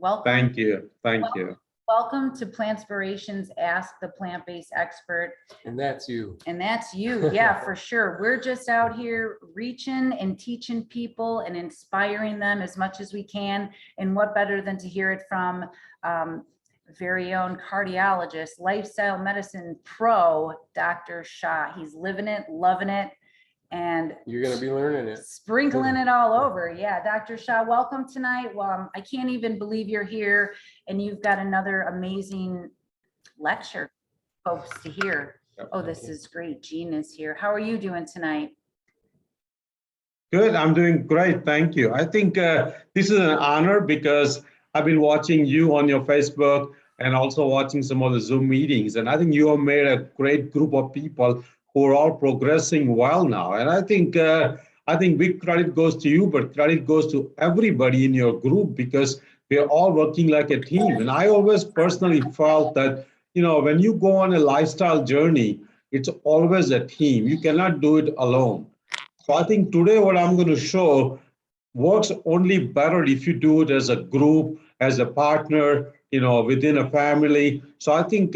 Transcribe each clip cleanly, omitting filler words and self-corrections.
Welcome. Thank you. Thank you. Welcome to Plantspiration's Ask the Plant-Based Expert. And that's you. And that's you. Yeah, for sure. We're just out here reaching and teaching people and inspiring them as much as we can. And what better than to hear it from very own cardiologist, lifestyle medicine pro, Dr. Shah. He's living it, loving it, and You're going to be learning it. Sprinkling it all over. Yeah, Dr. Shah, welcome tonight. Well, I can't even believe you're here, and you've got another amazing lecture, folks, to hear. Oh, this is great. Jean is here. How are you doing tonight? Good. I'm doing great. Thank you. I think this is an honor because I've been watching you on your Facebook and also watching some of the Zoom meetings. And I think you have made a great group of people who are all progressing well now. And I think big credit goes to you, but credit goes to everybody in your group because we're all working like a team. And I always personally felt that, you know, when you go on a lifestyle journey, it's always a team. You cannot do it alone. So I think today what I'm going to show works only better if you do it as a group, as a partner, you know, within a family. So I think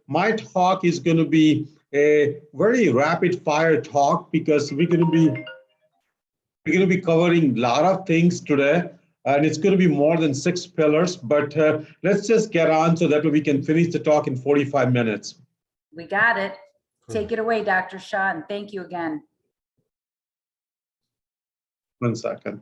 my talk is going to be a very rapid fire talk because we're going to be covering a lot of things today, and it's going to be more than 6 pillars. But let's just get on so that we can finish the talk in 45 minutes. We got it. Take it away, Dr. Shah, and thank you again. 1 second.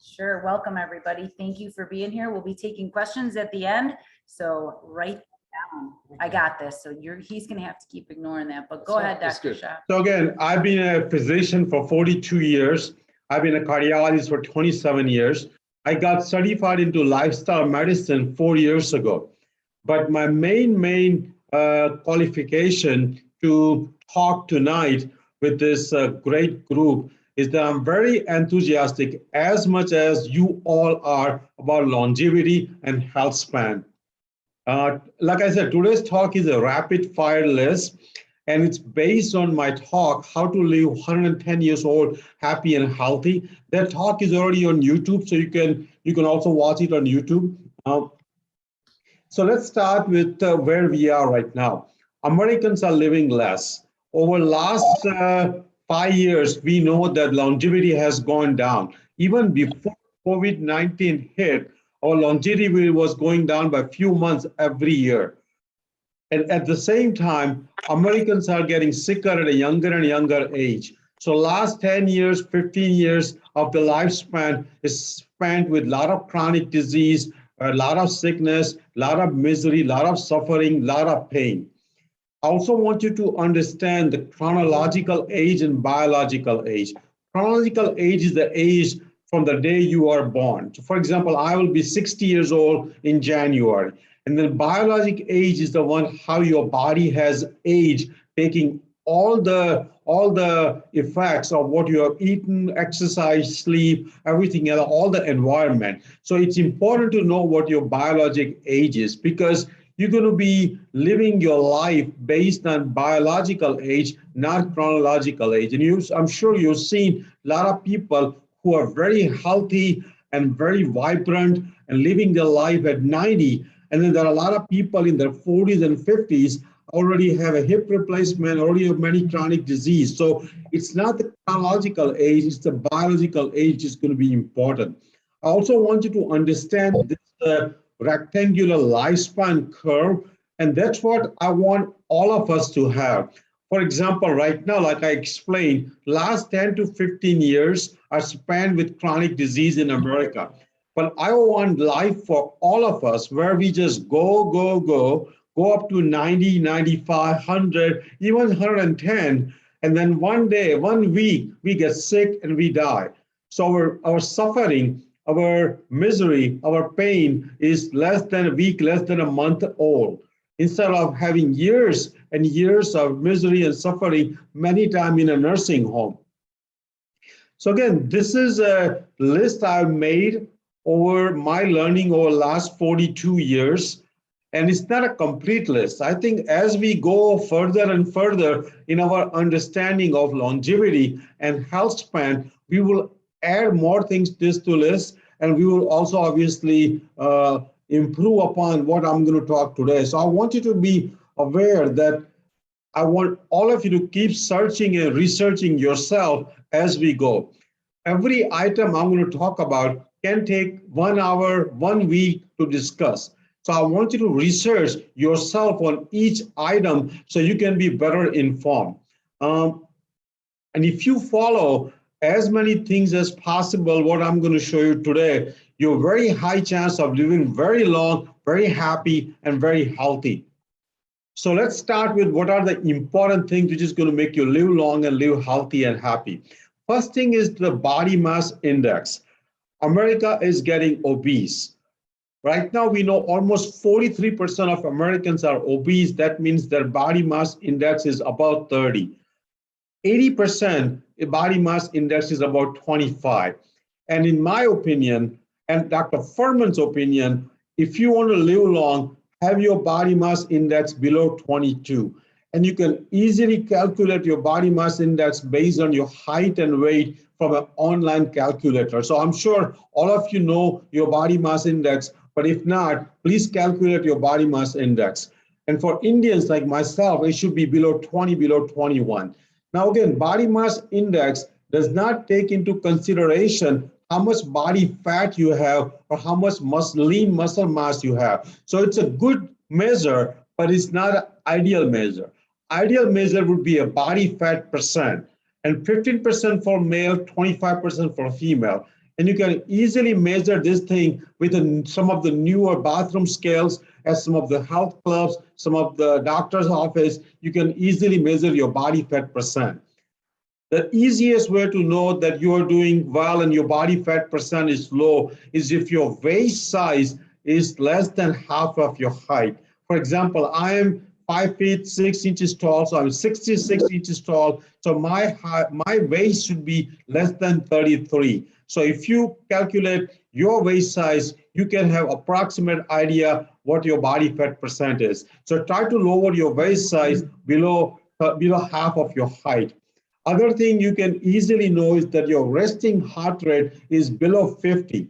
Sure. Welcome, everybody. Thank you for being here. We'll be taking questions at the end. So write down. I got this. So he's going to have to keep ignoring that. But go ahead, Dr. Shah. So again, I've been a physician for 42 years. I've been a cardiologist for 27 years. I got certified into lifestyle medicine 4 years ago. But my main qualification to talk tonight with this great group is that I'm very enthusiastic, as much as you all are, about longevity and health span. Like I said, today's talk is a rapid fire list, and it's based on my talk, How to Live 110 Years Old, Happy and Healthy. That talk is already on YouTube, so you can also watch it on YouTube. So let's start with where we are right now. Americans are living less. Over the last 5 years, we know that longevity has gone down. Even before COVID-19 hit, our longevity was going down by a few months every year. And at the same time, Americans are getting sicker at a younger and younger age. So last 10 years, 15 years of the lifespan is spent with a lot of chronic disease, a lot of sickness, a lot of misery, a lot of suffering, a lot of pain. I also want you to understand the chronological age and biological age. Chronological age is the age from the day you are born. So for example, I will be 60 years old in January. And then biologic age is the one how your body has aged, taking all the effects of what you have eaten, exercise, sleep, everything else, all the environment. So it's important to know what your biologic age is, because you're going to be living your life based on biological age, not chronological age. And I'm sure you've seen a lot of people who are very healthy and very vibrant and living their life at 90. And then there are a lot of people in their 40s and 50s already have a hip replacement, already have many chronic disease. So it's not the chronological age, it's the biological age is going to be important. I also want you to understand this rectangular lifespan curve, and that's what I want all of us to have. For example, right now, like I explained, last 10 to 15 years are spent with chronic disease in America. But I want life for all of us where we just go up to 90, 95, 100, even 110. And then one day, 1 week, we get sick and we die. So our suffering, our misery, our pain is less than a week, less than a month old. Instead of having years and years of misery and suffering, many times in a nursing home. So again, this is a list I've made over my learning over the last 42 years. And it's not a complete list. I think as we go further and further in our understanding of longevity and health span, we will add more things to this list, and we will also obviously improve upon what I'm going to talk today. So I want you to be aware that I want all of you to keep searching and researching yourself as we go. Every item I'm going to talk about can take 1 hour, 1 week to discuss. So I want you to research yourself on each item so you can be better informed. And if you follow as many things as possible, what I'm going to show you today, you're very high chance of living very long, very happy, and very healthy. So let's start with what are the important things which is going to make you live long and live healthy and happy. First thing is the body mass index. America is getting obese. Right now, we know almost 43% of Americans are obese. That means their body mass index is about 30. 80% body mass index is about 25. And in my opinion, and Dr. Furman's opinion, if you want to live long, have your body mass index below 22. And you can easily calculate your body mass index based on your height and weight from an online calculator. So I'm sure all of you know your body mass index, but if not, please calculate your body mass index. And for Indians like myself, it should be below 20, below 21. Now again, body mass index does not take into consideration how much body fat you have or how much lean muscle mass you have. So it's a good measure, but it's not an ideal measure. Ideal measure would be a body fat percent, and 15% for male, 25% for female. And you can easily measure this thing with some of the newer bathroom scales at some of the health clubs, some of the doctor's office. You can easily measure your body fat percent. The easiest way to know that you are doing well and your body fat percent is low is if your waist size is less than half of your height. For example, I am 5 feet 6 inches tall, so I'm 66 inches tall. So my waist should be less than 33. So if you calculate your waist size, you can have approximate idea what your body fat percent is. So try to lower your waist size below half of your height. Other thing you can easily know is that your resting heart rate is below 50.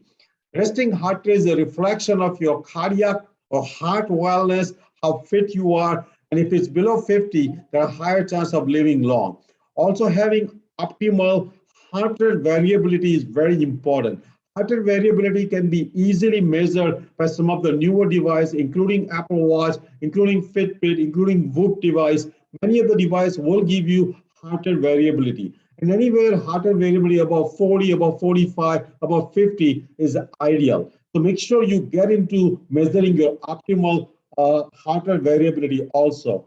Resting heart rate is a reflection of your cardiac or heart wellness, how fit you are. And if it's below 50, there are higher chance of living long. Also having optimal heart rate variability is very important. Heart rate variability can be easily measured by some of the newer devices, including Apple Watch, including Fitbit, including Whoop device. Many of the devices will give you heart rate variability. And anywhere heart rate variability above 40, above 45, above 50 is ideal. So make sure you get into measuring your optimal heart rate variability also.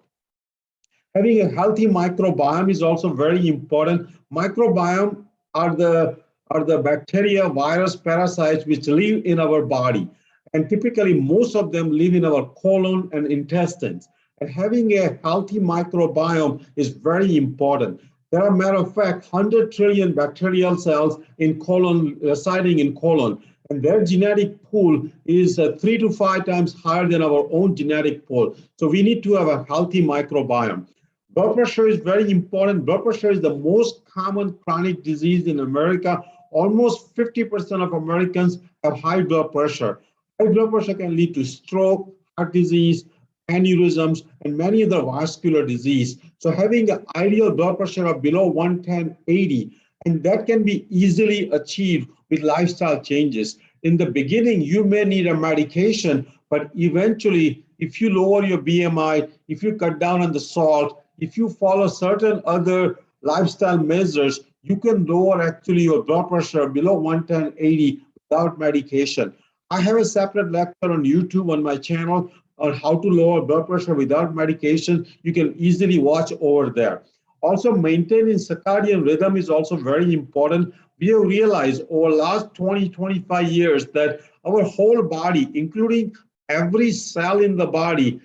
Having a healthy microbiome is also very important. Microbiome are the bacteria, virus, parasites which live in our body. And typically most of them live in our colon and intestines. And having a healthy microbiome is very important. There are, matter of fact, 100 trillion bacterial cells in colon, residing in colon. And their genetic pool is 3 to 5 times higher than our own genetic pool. So we need to have a healthy microbiome. Blood pressure is very important. Blood pressure is the most common chronic disease in America. Almost 50% of Americans have high blood pressure. High blood pressure can lead to stroke, heart disease, aneurysms, and many other vascular disease. So having an ideal blood pressure of below 110/80, and that can be easily achieved with lifestyle changes. In the beginning, you may need a medication, but eventually, if you lower your BMI, if you cut down on the salt, if you follow certain other lifestyle measures, you can lower actually your blood pressure below 110/80 without medication. I have a separate lecture on YouTube on my channel on how to lower blood pressure without medication. You can easily watch over there. Also, maintaining circadian rhythm is also very important. We have realized over the last 20, 25 years that our whole body, including every cell in the body,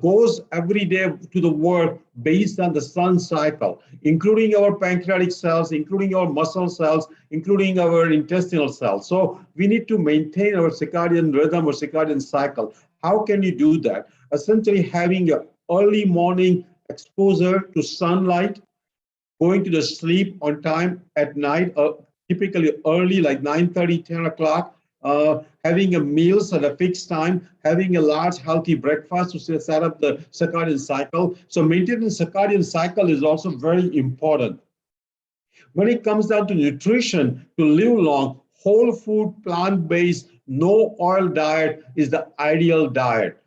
goes every day to the work based on the sun cycle, including our pancreatic cells, including our muscle cells, including our intestinal cells. So we need to maintain our circadian rhythm or circadian cycle. How can you do that? Essentially having an early morning exposure to sunlight, going to the sleep on time at night, typically early, like 9:30, 10 o'clock, having a meals at a fixed time, having a large healthy breakfast to set up the circadian cycle. So maintaining circadian cycle is also very important. When it comes down to nutrition, to live long, whole food, plant-based, no oil diet is the ideal diet.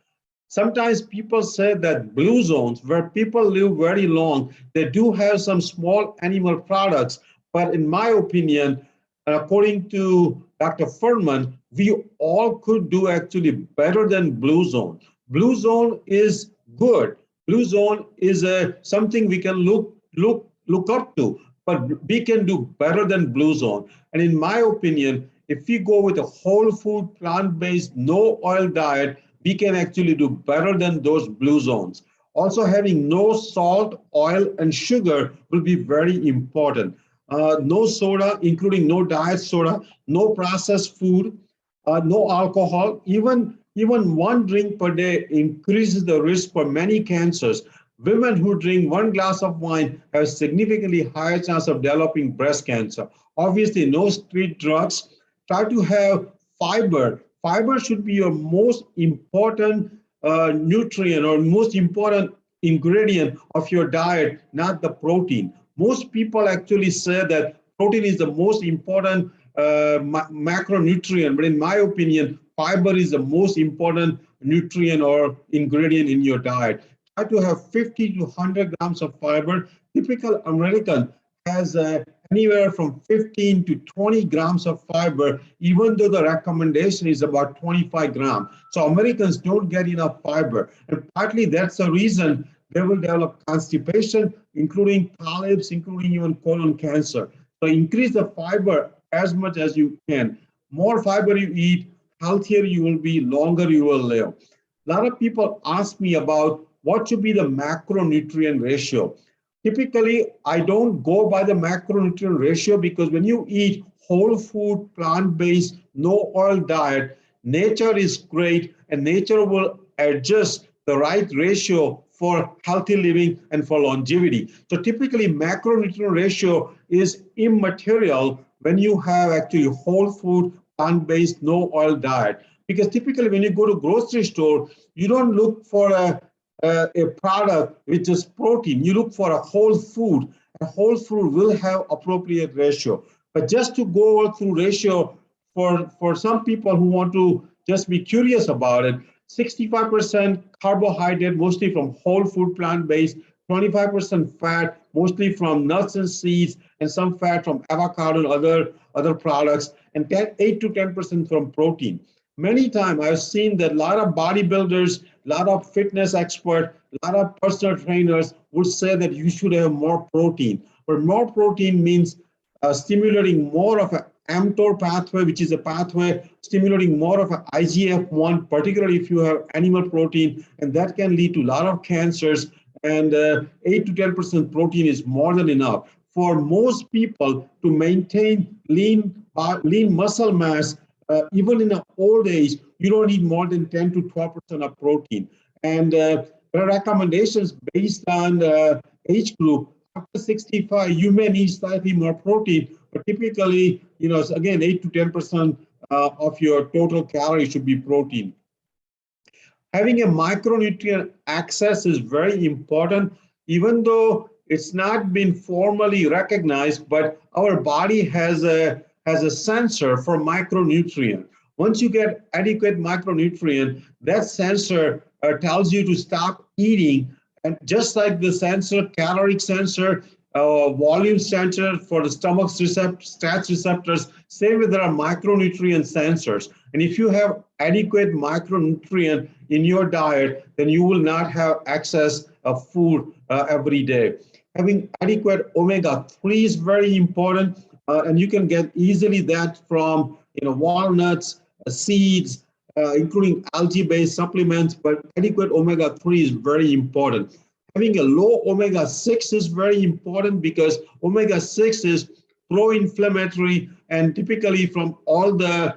Sometimes people say that blue zones where people live very long, they do have some small animal products. But in my opinion, according to Dr. Furman, we all could do actually better than blue zone. Blue zone is good. Blue zone is something we can look up to, but we can do better than blue zone. And in my opinion, if we go with a whole food, plant-based, no oil diet, we can actually do better than those blue zones. Also, having no salt, oil, and sugar will be very important. No soda, including no diet soda, no processed food, no alcohol. Even one drink per day increases the risk for many cancers. Women who drink one glass of wine have significantly higher chance of developing breast cancer. Obviously, no street drugs. Try to have fiber. Fiber should be your most important nutrient or most important ingredient of your diet, not the protein. Most people actually say that protein is the most important macronutrient, but in my opinion, fiber is the most important nutrient or ingredient in your diet. Try to have 50 to 100 grams of fiber. Typical American has anywhere from 15 to 20 grams of fiber, even though the recommendation is about 25 grams. So Americans don't get enough fiber. And partly that's the reason they will develop constipation, including polyps, including even colon cancer. So increase the fiber as much as you can. More fiber you eat, healthier you will be, longer you will live. A lot of people ask me about what should be the macronutrient ratio. Typically, I don't go by the macronutrient ratio because when you eat whole food, plant-based, no oil diet, nature is great and nature will adjust the right ratio for healthy living and for longevity. So typically macronutrient ratio is immaterial when you have actually whole food, plant-based, no oil diet. Because typically when you go to grocery store, you don't look for a product which is protein. You look for a whole food. A whole food will have appropriate ratio. But just to go through ratio for some people who want to just be curious about it, 65% carbohydrate, mostly from whole food plant-based, 25% fat, mostly from nuts and seeds, and some fat from avocado and other products, and 8 to 10% from protein. Many times I've seen that a lot of bodybuilders, a lot of fitness experts, a lot of personal trainers would say that you should have more protein. But more protein means stimulating more of an mTOR pathway, which is a pathway stimulating more of an IGF-1, particularly if you have animal protein, and that can lead to a lot of cancers. And 8 to 10% protein is more than enough. For most people to maintain lean muscle mass, even in the old age, you don't need more than 10 to 12% of protein. And there are recommendations based on age group. After 65, you may need slightly more protein, but typically, again, 8 to 10% of your total calories should be protein. Having a micronutrient access is very important, even though it's not been formally recognized, but our body has a sensor for micronutrient. Once you get adequate micronutrient, that sensor tells you to stop eating. And just like the sensor, caloric sensor, volume sensor for the stomach STAT receptors, same way there are micronutrient sensors. And if you have adequate micronutrient in your diet, then you will not have excess of food every day. Having adequate omega-3 is very important. And you can get easily that from walnuts, seeds, including algae-based supplements, but adequate omega-3 is very important. Having a low omega-6 is very important because omega-6 is pro-inflammatory, and typically from all the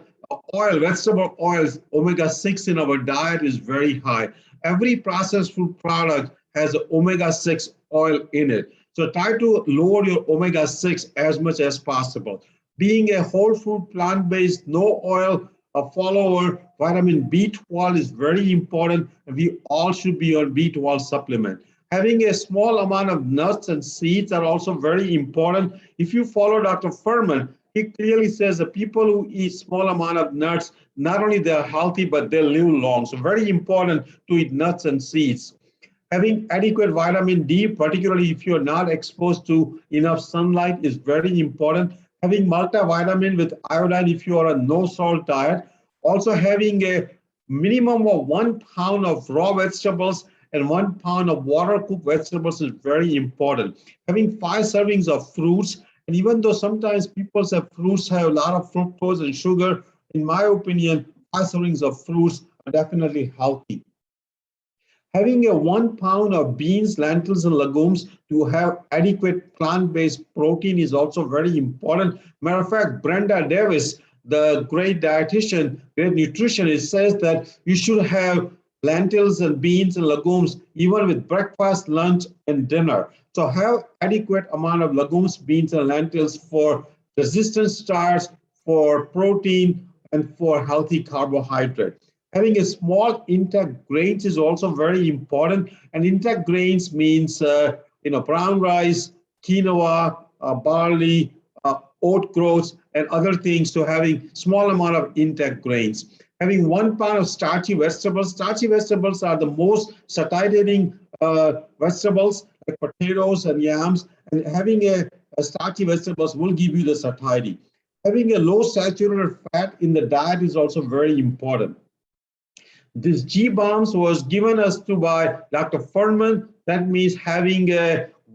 vegetable oils, omega-6 in our diet is very high. Every processed food product has omega-6 oil in it. So try to lower your omega-6 as much as possible. Being a whole food, plant-based, no oil a follower. Vitamin B12 is very important, and we all should be on B12 supplement. Having a small amount of nuts and seeds are also very important. If you follow Dr. Furman, he clearly says that people who eat small amount of nuts, not only they're healthy, but they live long. So very important to eat nuts and seeds. Having adequate vitamin D, particularly if you're not exposed to enough sunlight, is very important. Having multivitamin with iodine if you are on no salt diet. Also having a minimum of 1 pound of raw vegetables and 1 pound of water cooked vegetables is very important. Having 5 servings of fruits, and even though sometimes people say fruits have a lot of fructose and sugar, in my opinion, 5 servings of fruits are definitely healthy. Having a 1 pound of beans, lentils, and legumes to have adequate plant-based protein is also very important. Matter of fact, Brenda Davis, the great dietitian, great nutritionist, says that you should have lentils and beans and legumes even with breakfast, lunch, and dinner. So have adequate amount of legumes, beans, and lentils for resistant starch, for protein, and for healthy carbohydrate. Having a small intact grains is also very important. And intact grains means, brown rice, quinoa, barley, oat groats, and other things. So having small amount of intact grains. Having 1 pound of starchy vegetables. Starchy vegetables are the most satiating vegetables, like potatoes and yams. And having a starchy vegetables will give you the satiety. Having a low saturated fat in the diet is also very important. This G-bombs was given us to by Dr. Furman. That means having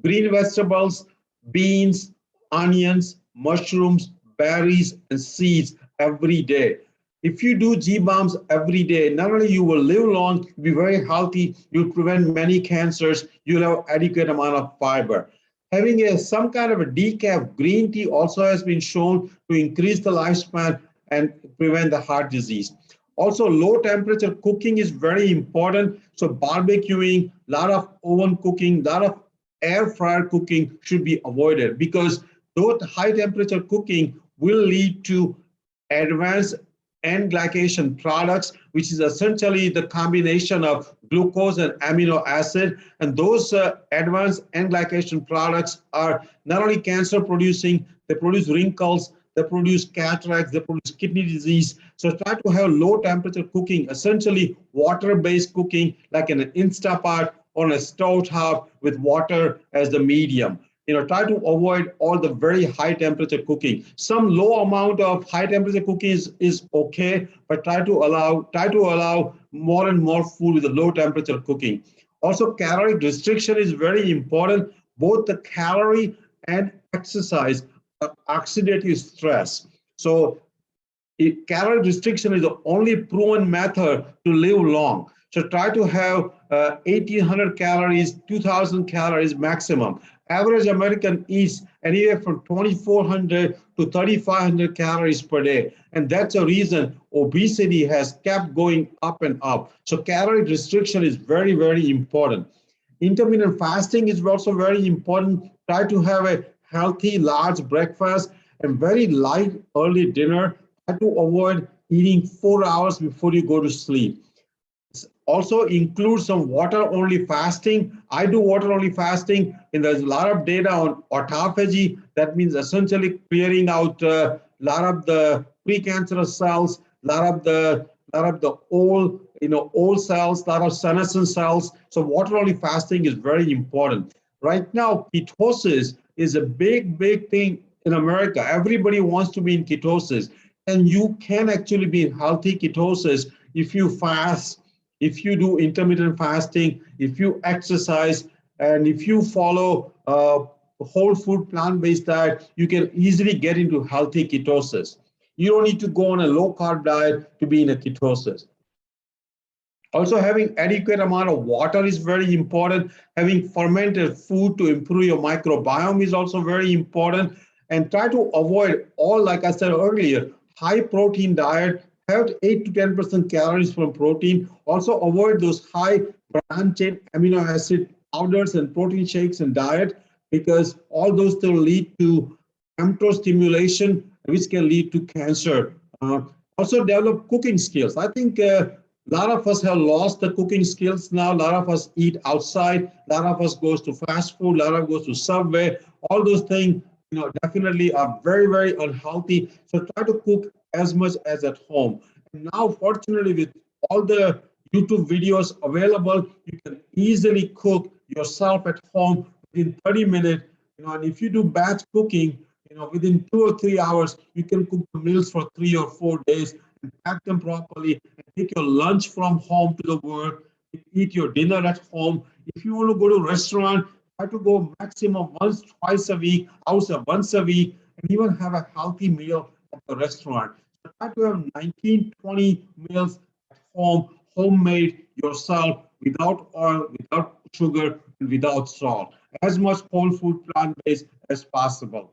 green vegetables, beans, onions, mushrooms, berries, and seeds every day. If you do G-bombs every day, not only you will live long, be very healthy, you'll prevent many cancers, you'll have adequate amount of fiber. Having some kind of a decaf green tea also has been shown to increase the lifespan and prevent the heart disease. Also, low temperature cooking is very important. So barbecuing, a lot of oven cooking, a lot of air fryer cooking should be avoided, because those high temperature cooking will lead to advanced N-glycation products, which is essentially the combination of glucose and amino acid. And those advanced N-glycation products are not only cancer producing, they produce wrinkles, they produce cataracts, they produce kidney disease. So try to have low temperature cooking, essentially water-based cooking, like in an Instapot or a stovetop with water as the medium. Try to avoid all the very high temperature cooking. Some low amount of high temperature cooking is okay, but try to allow more and more food with the low temperature cooking. Also, calorie restriction is very important. Both the calorie and exercise oxidative stress. So calorie restriction is the only proven method to live long. So try to have 1,800 calories, 2,000 calories maximum. Average American eats anywhere from 2,400 to 3,500 calories per day. And that's a reason obesity has kept going up and up. So calorie restriction is very, very important. Intermittent fasting is also very important. Try to have a healthy, large breakfast and very light early dinner. Try to avoid eating 4 hours before you go to sleep. Also include some water-only fasting. I do water-only fasting, and there's a lot of data on autophagy. That means essentially clearing out a lot of the precancerous cells, a lot of the old cells, a lot of senescent cells. So water-only fasting is very important. Right now, ketosis is a big, big thing in America. Everybody wants to be in ketosis, and you can actually be in healthy ketosis if you fast, if you do intermittent fasting, if you exercise, and if you follow whole food plant-based diet, you can easily get into healthy ketosis. You don't need to go on a low carb diet to be in a ketosis. Also, having adequate amount of water is very important. Having fermented food to improve your microbiome is also very important. And try to avoid all, like I said earlier, high protein diet. Have 8 to 10% calories from protein. Also avoid those high branched-chain amino acid powders and protein shakes and diet, because all those will lead to mTOR stimulation, which can lead to cancer. Also develop cooking skills. I think a lot of us have lost the cooking skills now. A lot of us eat outside. A lot of us goes to fast food. A lot of us goes to Subway. All those things, definitely are very, very unhealthy. So try to cook as much as at home. And now, fortunately, with all the YouTube videos available, you can easily cook yourself at home within 30 minutes. And if you do batch cooking, within 2 or 3 hours, you can cook the meals for 3 or 4 days and pack them properly and take your lunch from home to the work, eat your dinner at home. If you want to go to a restaurant, try to go maximum once, twice a week, outside once a week, and even have a healthy meal at the restaurant. So try to have 19, 20 meals at home, homemade yourself, without oil, without sugar, and without salt. As much whole food, plant-based as possible.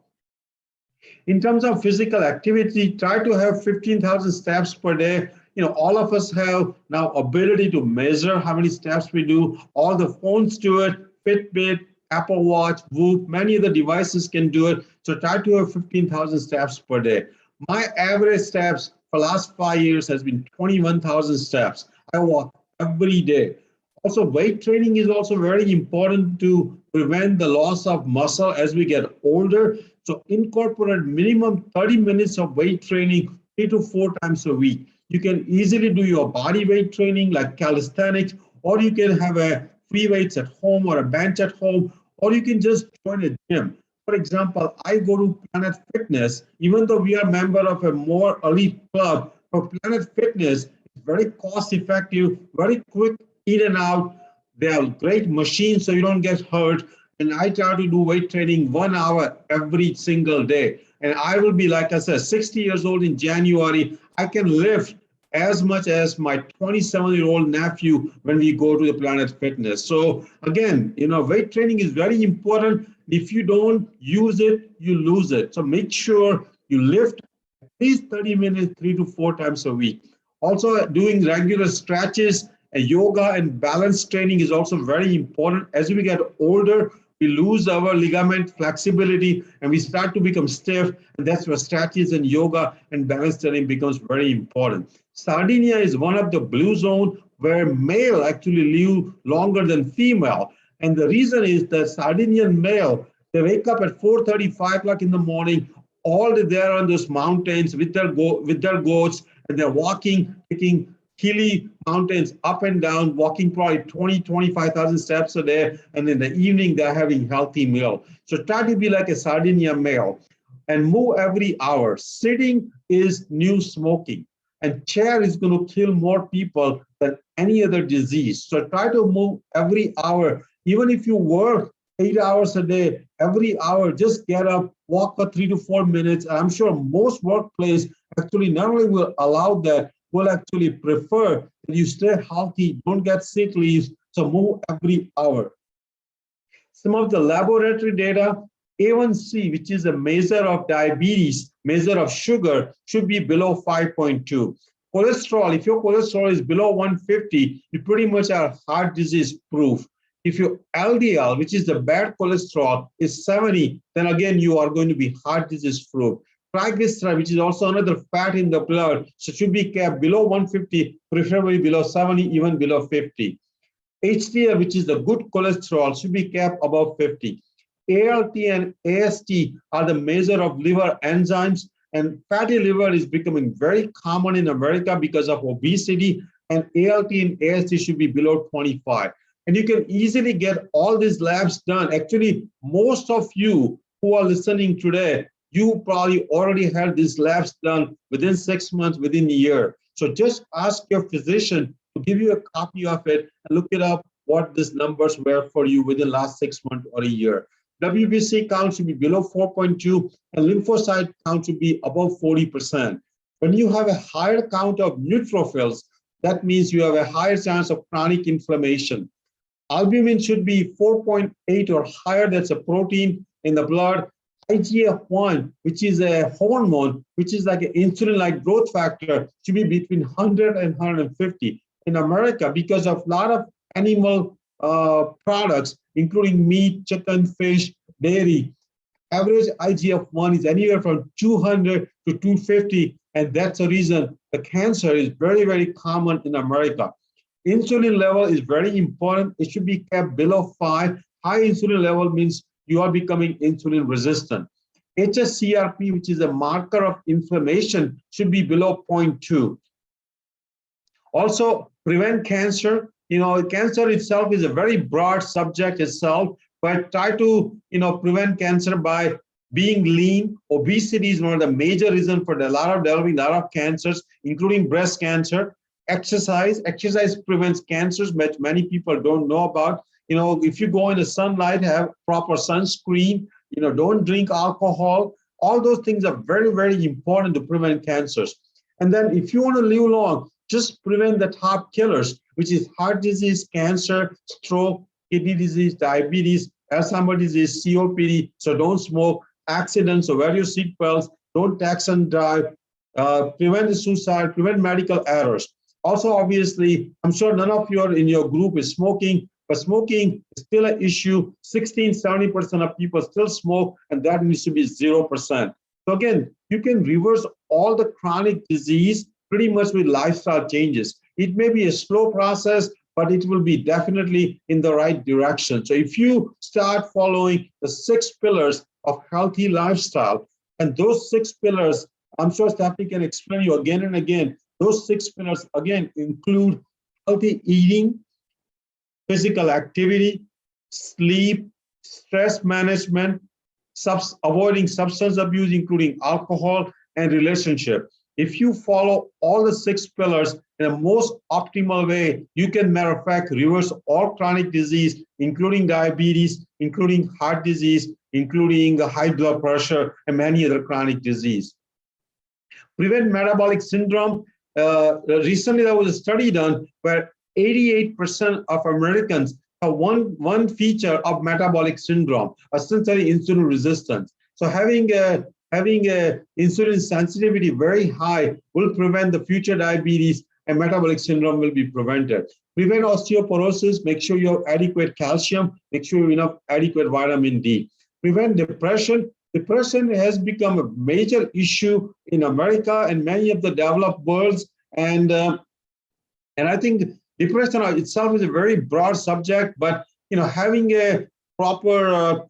In terms of physical activity, try to have 15,000 steps per day. All of us have now ability to measure how many steps we do. All the phones do it, Fitbit, Apple Watch, Whoop, many of the devices can do it. So try to have 15,000 steps per day. My average steps for the last 5 years has been 21,000 steps. I walk every day. Also, weight training is also very important to prevent the loss of muscle as we get older. So incorporate minimum 30 minutes of weight training 3 to 4 times a week. You can easily do your body weight training like calisthenics, or you can have a free weights at home or a bench at home, or you can just join a gym. For example, I go to Planet Fitness, even though we are a member of a more elite club, for Planet Fitness, it's very cost effective, very quick in and out. They are great machines so you don't get hurt. And I try to do weight training 1 hour every single day. And I will be, like I said, 60 years old in January. I can lift as much as my 27-year-old nephew when we go to the Planet Fitness. So again, weight training is very important. If you don't use it, you lose it. So make sure you lift at least 30 minutes, 3 to 4 times a week. Also, doing regular stretches and yoga and balance training is also very important. As we get older, we lose our ligament flexibility and we start to become stiff. And that's where stretches and yoga and balance training becomes very important. Sardinia is one of the blue zones where male actually live longer than female. And the reason is that Sardinian male, they wake up at 4:30, 5 o'clock in the morning, all there on those mountains with their goats, and they're walking, taking hilly mountains up and down, walking probably 20, 25,000 steps a day. And in the evening, they're having healthy meal. So try to be like a Sardinia male and move every hour. Sitting is new smoking, and chair is going to kill more people than any other disease. So try to move every hour. Even if you work 8 hours a day, every hour, just get up, walk for 3 to 4 minutes. And I'm sure most workplace actually not only will allow that, will actually prefer that you stay healthy, don't get sick leaves, so move every hour. Some of the laboratory data, A1C, which is a measure of diabetes, measure of sugar, should be below 5.2. Cholesterol, if your cholesterol is below 150, you pretty much are heart disease proof. If your LDL, which is the bad cholesterol, is 70, then again, you are going to be heart disease proof. Triglyceride, which is also another fat in the blood, so should be kept below 150, preferably below 70, even below 50. HDL, which is the good cholesterol, should be kept above 50. ALT and AST are the measure of liver enzymes, and fatty liver is becoming very common in America because of obesity, and ALT and AST should be below 25. And you can easily get all these labs done. Actually, most of you who are listening today, you probably already had these labs done within 6 months, within a year. So just ask your physician to give you a copy of it and look it up what these numbers were for you within the last 6 months or a year. WBC count should be below 4.2 and lymphocyte count should be above 40%. When you have a higher count of neutrophils, that means you have a higher chance of chronic inflammation. Albumin should be 4.8 or higher. That's a protein in the blood. IGF-1, which is a hormone, which is like an insulin-like growth factor, should be between 100 and 150. In America, because of a lot of animal products, including meat, chicken, fish, dairy, average IGF-1 is anywhere from 200 to 250. And that's the reason the cancer is very, very common in America. Insulin level is very important. It should be kept below 5. High insulin level means you are becoming insulin resistant. HSCRP, which is a marker of inflammation, should be below 0.2. Also, prevent cancer. Cancer itself is a very broad subject itself, but try to, prevent cancer by being lean. Obesity is one of the major reasons for developing a lot of cancers, including breast cancer. Exercise prevents cancers, which many people don't know about. If you go in the sunlight, have proper sunscreen, don't drink alcohol. All those things are very, very important to prevent cancers. And then if you want to live long, just prevent the top killers, which is heart disease, cancer, stroke, kidney disease, diabetes, Alzheimer's disease, COPD. So don't smoke, accidents, so wear your seat belts, don't text and drive, prevent the suicide, prevent medical errors. Also, obviously, I'm sure none of you in your group is smoking, but smoking is still an issue. 70% of people still smoke, and that needs to be 0%. So again, you can reverse all the chronic disease pretty much with lifestyle changes. It may be a slow process, but it will be definitely in the right direction. So if you start following the 6 pillars of healthy lifestyle, and those 6 pillars, I'm sure Stephanie can explain you again and again, those 6 pillars again include healthy eating, physical activity, sleep, stress management, avoiding substance abuse, including alcohol, and relationship. If you follow all the 6 pillars in a most optimal way, you can, matter of fact, reverse all chronic disease, including diabetes, including heart disease, including high blood pressure, and many other chronic disease. Prevent metabolic syndrome. Recently, there was a study done where 88% of Americans have one feature of metabolic syndrome, essentially insulin resistance. So having insulin sensitivity very high will prevent the future diabetes, and metabolic syndrome will be prevented. Prevent osteoporosis, make sure you have adequate calcium, make sure you have adequate vitamin D. Prevent depression. Depression has become a major issue in America and many of the developed worlds, and I think depression itself is a very broad subject, but having a proper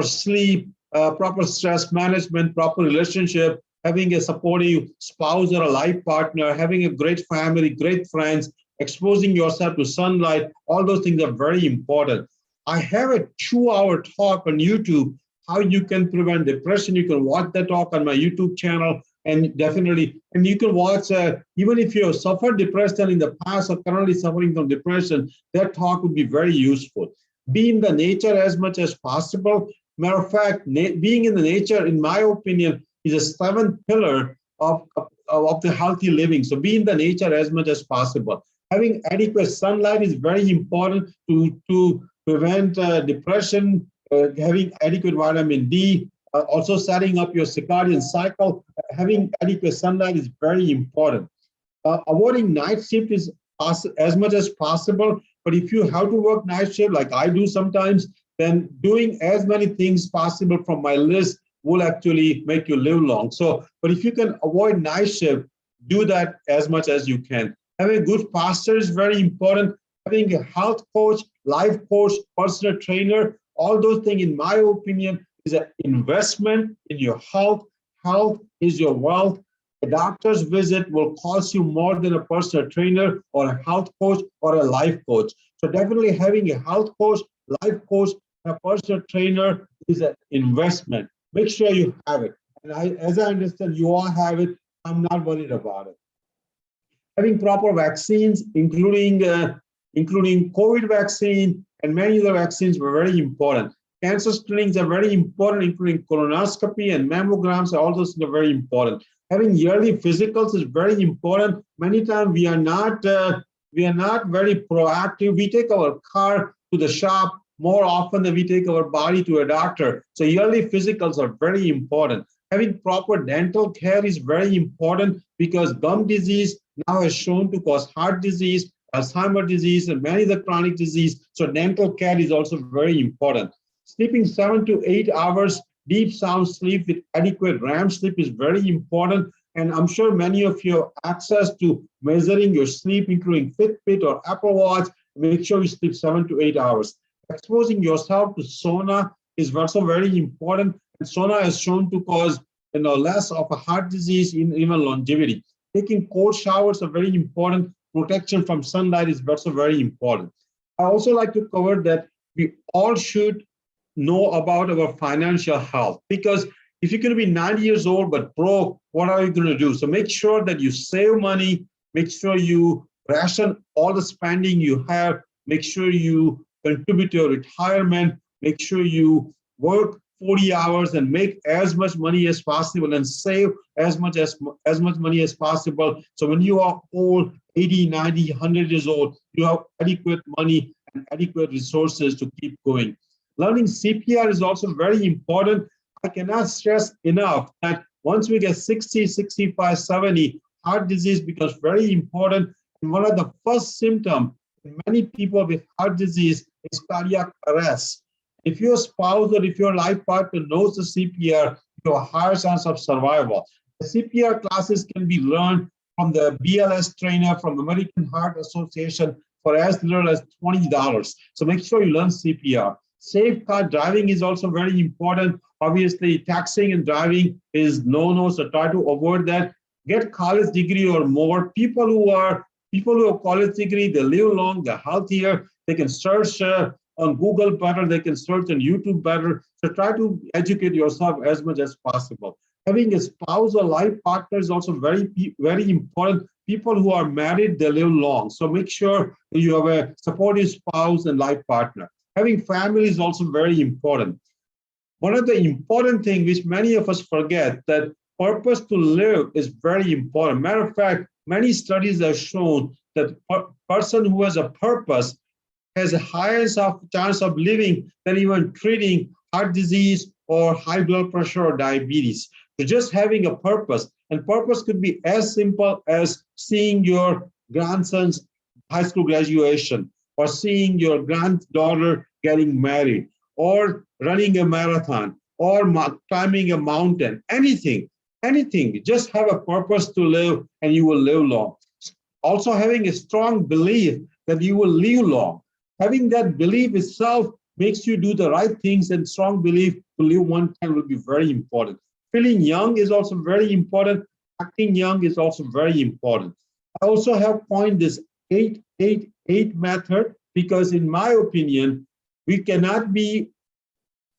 sleep, proper stress management, proper relationship, having a supportive spouse or a life partner, having a great family, great friends, exposing yourself to sunlight, all those things are very important. I have a 2-hour talk on YouTube, how you can prevent depression. You can watch that talk on my YouTube channel, and definitely, and you can watch, even if you have suffered depression in the past or currently suffering from depression, that talk would be very useful. Be in the nature as much as possible. Matter of fact, being in the nature, in my opinion, is a 7th pillar of the healthy living. So be in the nature as much as possible. Having adequate sunlight is very important to prevent depression, having adequate vitamin D, also setting up your circadian cycle. Having adequate sunlight is very important. Avoiding night shift is as much as possible, but if you have to work night shift like I do sometimes, then doing as many things possible from my list will actually make you live long. So, but if you can avoid night shift, do that as much as you can. Having a good posture is very important. Having a health coach, life coach, personal trainer, all those things, in my opinion, is an investment in your health. Health is your wealth. A doctor's visit will cost you more than a personal trainer or a health coach or a life coach. So definitely having a health coach, life coach, and a personal trainer is an investment. Make sure you have it. And as I understand, you all have it. I'm not worried about it. Having proper vaccines, including COVID vaccine and many other vaccines, were very important. Cancer screenings are very important, including colonoscopy and mammograms. All those are very important. Having yearly physicals is very important. Many times we are not very proactive. We take our car to the shop more often than we take our body to a doctor. So yearly physicals are very important. Having proper dental care is very important because gum disease now has shown to cause heart disease, Alzheimer's disease, and many other chronic disease. So dental care is also very important. Sleeping 7 to 8 hours, deep sound sleep with adequate REM sleep is very important. And I'm sure many of you have access to measuring your sleep, including Fitbit or Apple Watch. Make sure you sleep 7 to 8 hours. Exposing yourself to sauna is also very important. And sauna is shown to cause less of a heart disease, in even longevity. Taking cold showers are very important. Protection from sunlight is also very important. I also like to cover that we all should know about our financial health, because if you're going to be 90 years old but broke, what are you going to do? So make sure that you save money, make sure you ration all the spending you have, make sure you contribute to your retirement, make sure you work 40 hours and make as much money as possible and save as much money as possible. So when you are old, 80, 90, 100 years old, you have adequate money and adequate resources to keep going. Learning CPR is also very important. I cannot stress enough that once we get 60, 65, 70, heart disease becomes very important. And one of the first symptoms in many people with heart disease is cardiac arrest. If your spouse or if your life partner knows the CPR, you have a higher chance of survival. The CPR classes can be learned from the BLS trainer from the American Heart Association for as little as $20. So make sure you learn CPR. Safe car driving is also very important. Obviously, taxing and driving is no, so try to avoid that. Get college degree or more. People who have college degree, they live long, they're healthier, they can search on Google better, they can search on YouTube better. So try to educate yourself as much as possible. Having a spouse or life partner is also very, very important. People who are married, they live long. So make sure you have a supportive spouse and life partner. Having family is also very important. One of the important things which many of us forget, that purpose to live is very important. Matter of fact, many studies have shown that a person who has a purpose has a higher chance of living than even treating heart disease or high blood pressure or diabetes. So just having a purpose, and purpose could be as simple as seeing your grandson's high school graduation, or seeing your granddaughter getting married, or running a marathon, or climbing a mountain, anything, just have a purpose to live and you will live long. Also having a strong belief that you will live long. Having that belief itself makes you do the right things, and strong belief to live one time will be very important. Feeling young is also very important. Acting young is also very important. I also have coined this 8-8-8 method, because in my opinion, we cannot be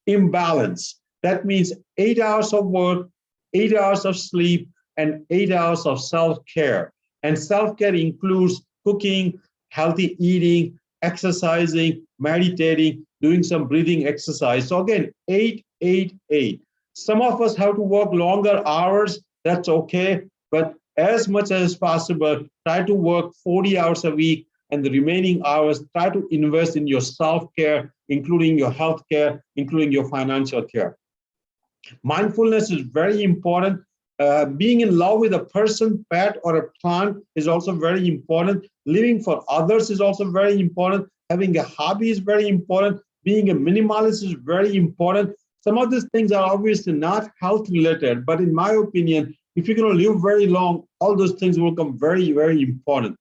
imbalanced. That means 8 hours of work, 8 hours of sleep, and 8 hours of self-care. And self-care includes cooking, healthy eating, exercising, meditating, doing some breathing exercise. So again, 8-8-8. Some of us have to work longer hours, that's okay, but as much as possible, try to work 40 hours a week, and the remaining hours, try to invest in your self-care, including your health care, including your financial care. Mindfulness is very important. Being in love with a person, pet, or a plant is also very important. Living for others is also very important. Having a hobby is very important. Being a minimalist is very important. Some of these things are obviously not health related, but in my opinion, if you're going to live very long, all those things will become very, very important.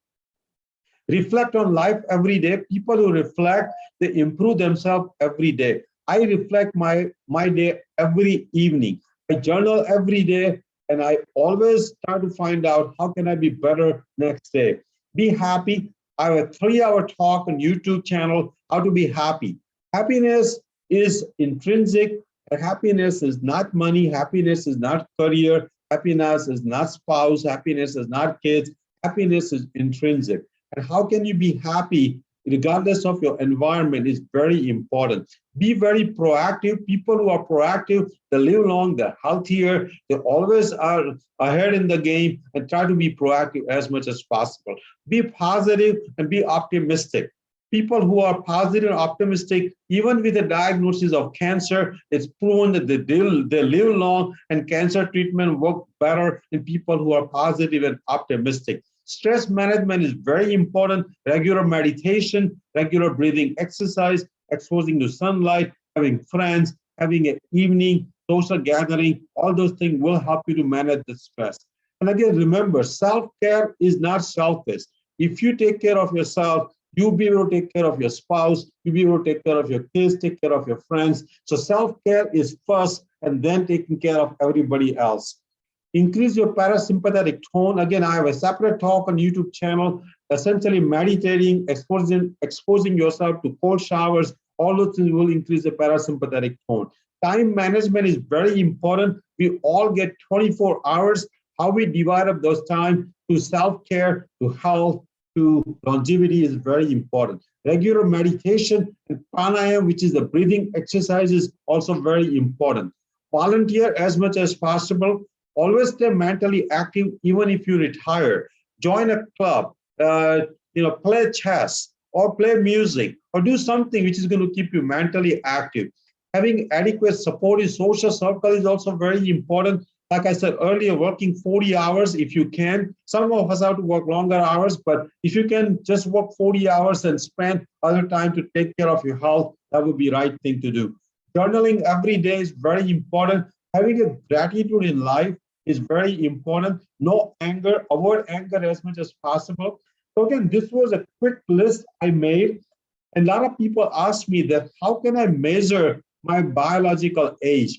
Reflect on life every day. People who reflect, they improve themselves every day. I reflect my day every evening. I journal every day, and I always try to find out how can I be better next day. Be happy. I have a 3-hour talk on YouTube channel, how to be happy. Happiness is intrinsic, and happiness is not money. Happiness is not career. Happiness is not spouse. Happiness is not kids. Happiness is intrinsic. And how can you be happy regardless of your environment is very important. Be very proactive. People who are proactive, they live long, they're healthier, they always are ahead in the game, and try to be proactive as much as possible. Be positive and be optimistic. People who are positive and optimistic, even with a diagnosis of cancer, it's proven that they live long, and cancer treatment works better in people who are positive and optimistic. Stress management is very important. Regular meditation, regular breathing exercise, exposing to sunlight, having friends, having an evening social gathering, all those things will help you to manage the stress. And again, remember, self-care is not selfish. If you take care of yourself, you'll be able to take care of your spouse, you'll be able to take care of your kids, take care of your friends. So self-care is first, and then taking care of everybody else. Increase your parasympathetic tone. Again, I have a separate talk on YouTube channel, essentially meditating, exposing yourself to cold showers. All those things will increase the parasympathetic tone. Time management is very important. We all get 24 hours. How we divide up those time to self-care, to health, to longevity is very important. Regular meditation and pranayama, which is the breathing exercise, is also very important. Volunteer as much as possible. Always stay mentally active, even if you retire. Join a club, play chess or play music or do something which is going to keep you mentally active. Having adequate supportive social circle is also very important. Like I said earlier, working 40 hours if you can. Some of us have to work longer hours, but if you can just work 40 hours and spend other time to take care of your health, that would be the right thing to do. Journaling every day is very important. Having a gratitude in life is very important. No anger, avoid anger as much as possible. So again, this was a quick list I made. And a lot of people ask me that, how can I measure my biological age?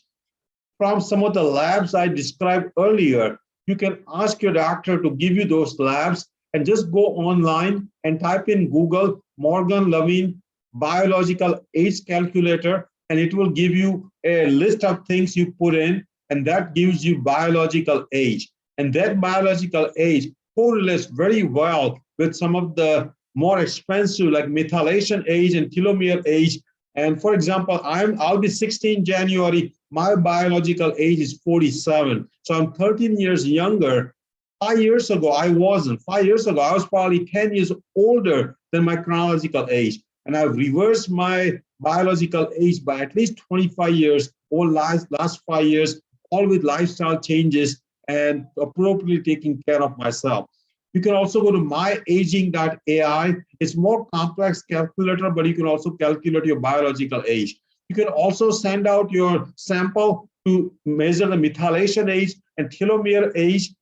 From some of the labs I described earlier, you can ask your doctor to give you those labs and just go online and type in Google Morgan Levine biological age calculator, and it will give you a list of things you put in, and that gives you biological age. And that biological age correlates very well with some of the more expensive, like methylation age and telomere age. And for example, I'll be 16 January. My biological age is 47. So I'm 13 years younger. 5 years ago, I wasn't. 5 years ago, I was probably 10 years older than my chronological age. And I've reversed my biological age by at least 25 years, or last 5 years, all with lifestyle changes and appropriately taking care of myself. You can also go to myaging.ai. It's more complex calculator, but you can also calculate your biological age. You can also send out your sample to measure the methylation age and telomere age.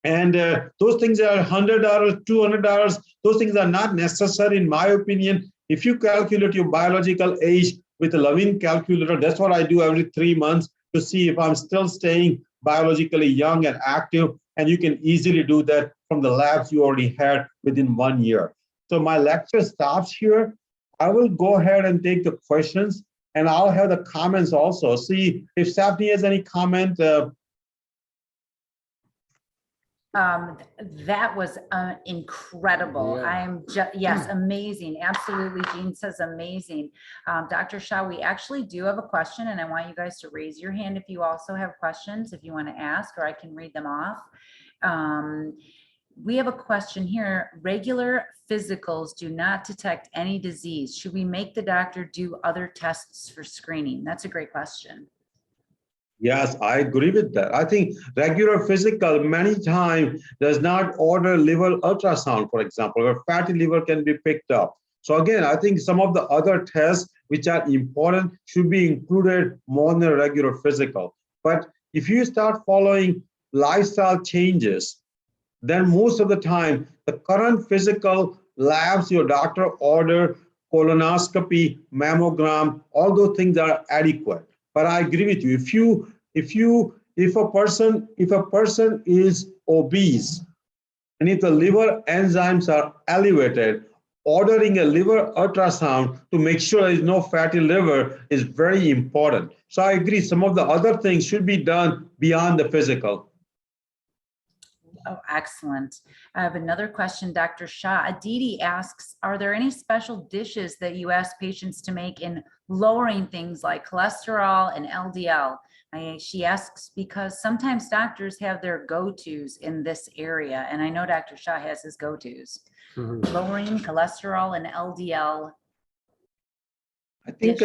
And those things are $100, $200. Those things are not necessary, in my opinion. If you calculate your biological age with a Levine calculator, that's what I do every 3 months to see if I'm still staying biologically young and active. And you can easily do that from the labs you already had within 1 year. So my lecture stops here. I will go ahead and take the questions, and I'll have the comments also. See if Stefanie has any comment. That was incredible. Yeah. I'm just, yes, amazing. Absolutely. Jean says amazing. Dr. Shah, we actually do have a question, and I want you guys to raise your hand if you also have questions, if you want to ask, or I can read them off. We have a question here. Regular physicals do not detect any disease. Should we make the doctor do other tests for screening? That's a great question. Yes, I agree with that. I think regular physical many times does not order liver ultrasound, for example, where fatty liver can be picked up. So again, I think some of the other tests which are important should be included more than a regular physical. But if you start following lifestyle changes, then most of the time, the current physical labs your doctor order, colonoscopy, mammogram, all those things are adequate. But I agree with you. If a person is obese, and if the liver enzymes are elevated, ordering a liver ultrasound to make sure there is no fatty liver is very important. So I agree, some of the other things should be done beyond the physical. Oh, excellent. I have another question, Dr. Shah. Aditi asks, are there any special dishes that you ask patients to make in lowering things like cholesterol and LDL? She asks because sometimes doctors have their go-tos in this area, and I know Dr. Shah has his go-tos. Lowering cholesterol and LDL. I think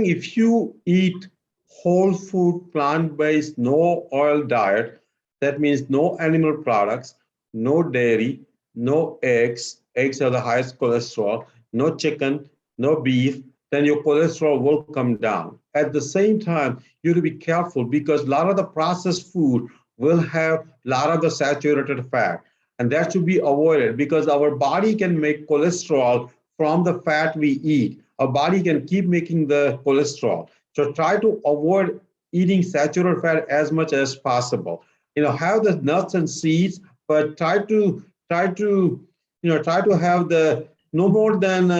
if you eat whole food, plant-based, no oil diet, that means no animal products, no dairy, no eggs. Eggs are the highest cholesterol, no chicken, no beef, then your cholesterol will come down. At the same time, you have to be careful because a lot of the processed food will have a lot of the saturated fat. And that should be avoided because our body can make cholesterol from the fat we eat. Our body can keep making the cholesterol. So try to avoid eating saturated fat as much as possible. Have the nuts and seeds, but try to have the no more than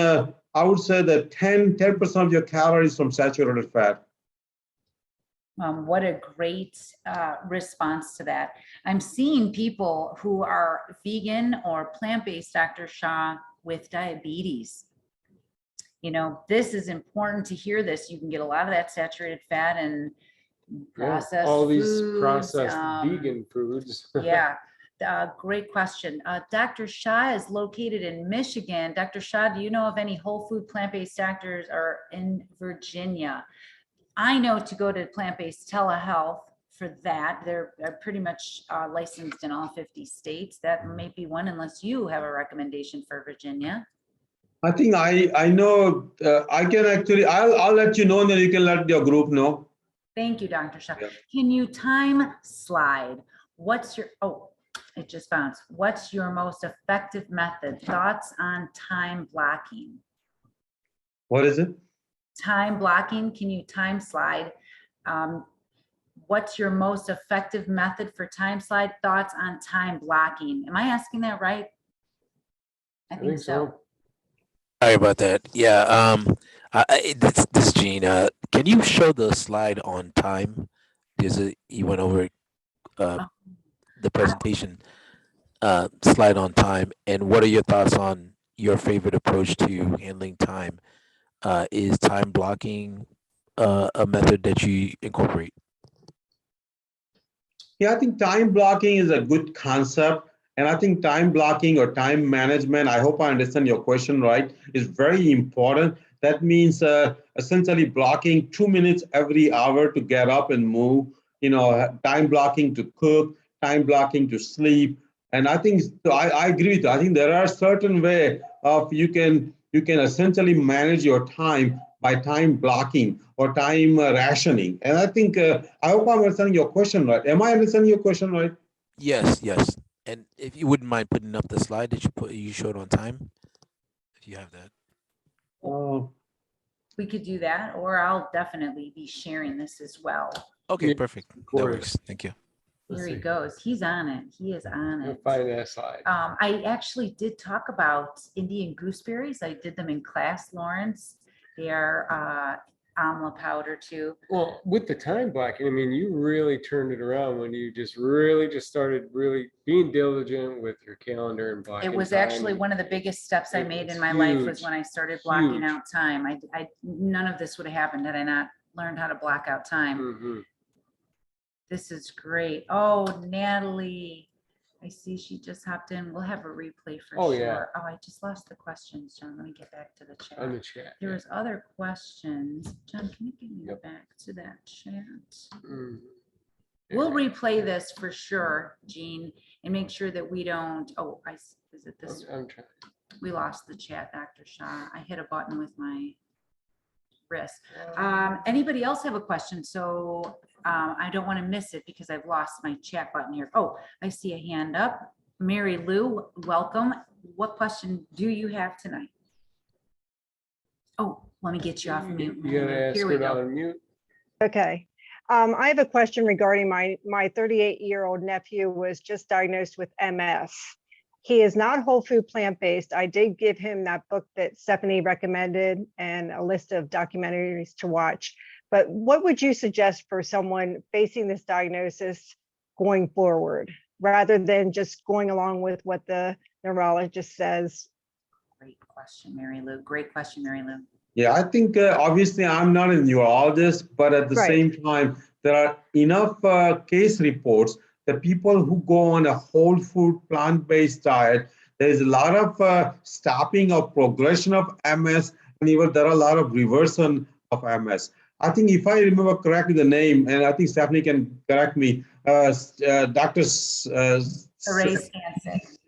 I would say that 10% of your calories from saturated fat. What a great response to that. I'm seeing people who are vegan or plant-based, Dr. Shah, with diabetes. This is important to hear this. You can get a lot of that saturated fat and processed all these foods, processed vegan foods. Yeah, great question. Dr. Shah is located in Michigan. Dr. Shah, do you know of any whole food plant-based doctors are in Virginia? I know to go to plant-based telehealth for that. They're pretty much licensed in all 50 states. That may be one, unless you have a recommendation for Virginia. I think I know. I can actually. I'll let you know, and then you can let your group know. Thank you, Dr. Shah. Yeah. Can you time slide? What's your, it just bounced. What's your most effective method? Thoughts on time blocking? What is it? Time blocking. Can you time slide? What's your most effective method for time slide? Thoughts on time blocking? Am I asking that right? I think so. Sorry about that. Yeah. This is Gene. Can you show the slide on time? Because you went over the presentation slide on time. And what are your thoughts on your favorite approach to handling time? Is time blocking a method that you incorporate? Yeah, I think time blocking is a good concept. And I think time blocking or time management, I hope I understand your question right, is very important. That means essentially blocking 2 minutes every hour to get up and move, time blocking to cook, time blocking to sleep. And I think, so I agree with you. I think there are certain way of you can essentially manage your time by time blocking or time rationing. And I think, I hope I'm understanding your question right. Am I understanding your question right? Yes. And if you wouldn't mind putting up the slide that you showed on time, if you have that. We could do that, or I'll definitely be sharing this as well. Okay, Yeah, perfect. That course. works. Thank you. Here he goes. He's on it. He is on I'll it. find that slide. I actually did talk about Indian gooseberries. I did them in class, Lawrence. They are amla powder too. Well, with the time blocking, I mean, you really turned it around when you just started really being diligent with your calendar and blocking. It was time. actually one of the biggest steps I It made was in my life was huge, when I started blocking huge. out time. I none of this would have happened had I not learned how to block out time. Mhm. This is great. Oh, Natalie, I see she just hopped in. We'll have a replay for Oh, sure. yeah. Oh, I just lost the questions, John. Let me get back to the chat. On the chat. There was other questions. John, can you give me Yep. back to that chat? Mhm. We'll replay this for sure, Jean, and make sure that we don't, is it this? I'm trying. We lost the chat, Dr. Shah. I hit a button with my wrist. Anybody else have a question? So I don't want to miss it because I've lost my chat button here. Oh, I see a hand up. Mary Lou, welcome. What question do you have tonight? Oh, let me get you off mute. You gotta ask Here we it go. on mute. Okay. I have a question regarding my 38-year-old nephew was just diagnosed with MS. He is not whole food plant-based. I did give him that book that Stefanie recommended and a list of documentaries to watch. But what would you suggest for someone facing this diagnosis going forward, rather than just going along with what the neurologist says? Great question, Mary Lou. Great question, Mary Lou. Yeah, I think obviously I'm not a neurologist, but at the Right. same time, there are enough case reports that people who go on a whole food plant-based diet, there's a lot of stopping of progression of MS, and even there are a lot of reversal of MS. I think if I remember correctly the name, and I think Stefanie can correct me, Dr.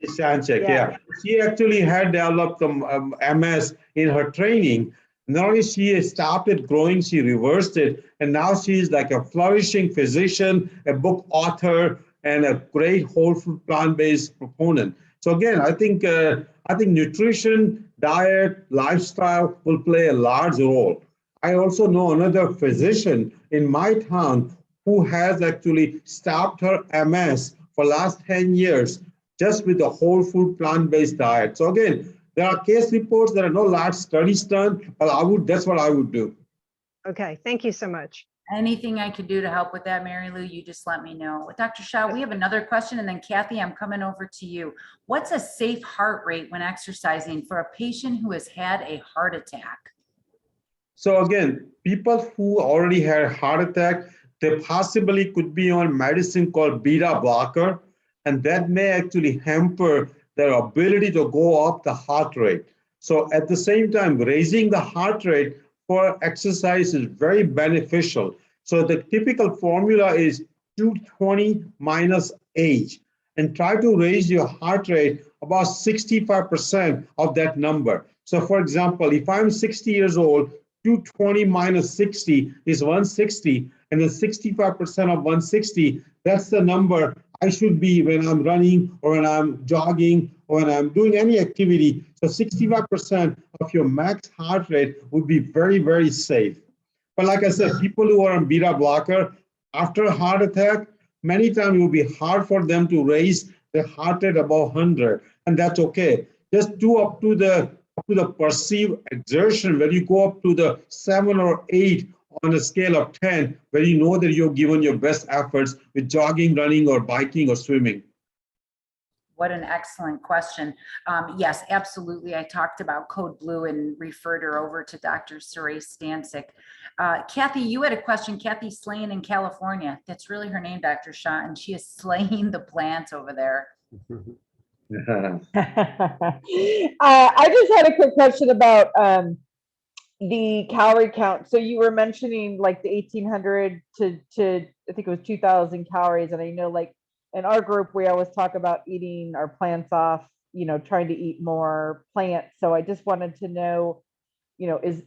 Sanchek, yeah. She actually had developed some MS in her training. Not only she stopped it growing, she reversed it. And now she's like a flourishing physician, a book author, and a great whole food plant-based proponent. So again, I think nutrition, diet, lifestyle will play a large role. I also know another physician in my town who has actually stopped her MS for last 10 years just with a whole food plant-based diet. So again, there are case reports, there are no large studies done, but that's what I would do. Okay, thank you so much. Anything I could do to help with that, Mary Lou, you just let me know. Dr. Shah, we have another question, and then Kathy, I'm coming over to you. What's a safe heart rate when exercising for a patient who has had a heart attack? So again, people who already had a heart attack, they possibly could be on medicine called beta blocker, and that may actually hamper their ability to go up the heart rate. So at the same time, raising the heart rate for exercise is very beneficial. So the typical formula is 220 minus age, and try to raise your heart rate about 65% of that number. So for example, if I'm 60 years old, 220 minus 60 is 160, and then 65% of 160, that's the number I should be when I'm running or when I'm jogging or when I'm doing any activity. So 65% of your max heart rate would be very, very safe. But like I said, people who are on beta blocker after a heart attack, many times it will be hard for them to raise their heart rate above 100, and that's okay. Just do up to the perceived exertion, where you go up to the 7 or 8 on a scale of 10, where you know that you've given your best efforts with jogging, running, or biking, or swimming. What an excellent question. Yes, absolutely. I talked about Code Blue and referred her over to Dr. Suresh Stancic. Kathy, you had a question. Kathy Slane in California. That's really her name, Dr. Shah, and she is slaying the plants over there. I just had a quick question about the calorie count. So you were mentioning like the 1800 to I think it was 2000 calories. And I know like in our group, we always talk about eating our plants off, trying to eat more plants. So I just wanted to know, is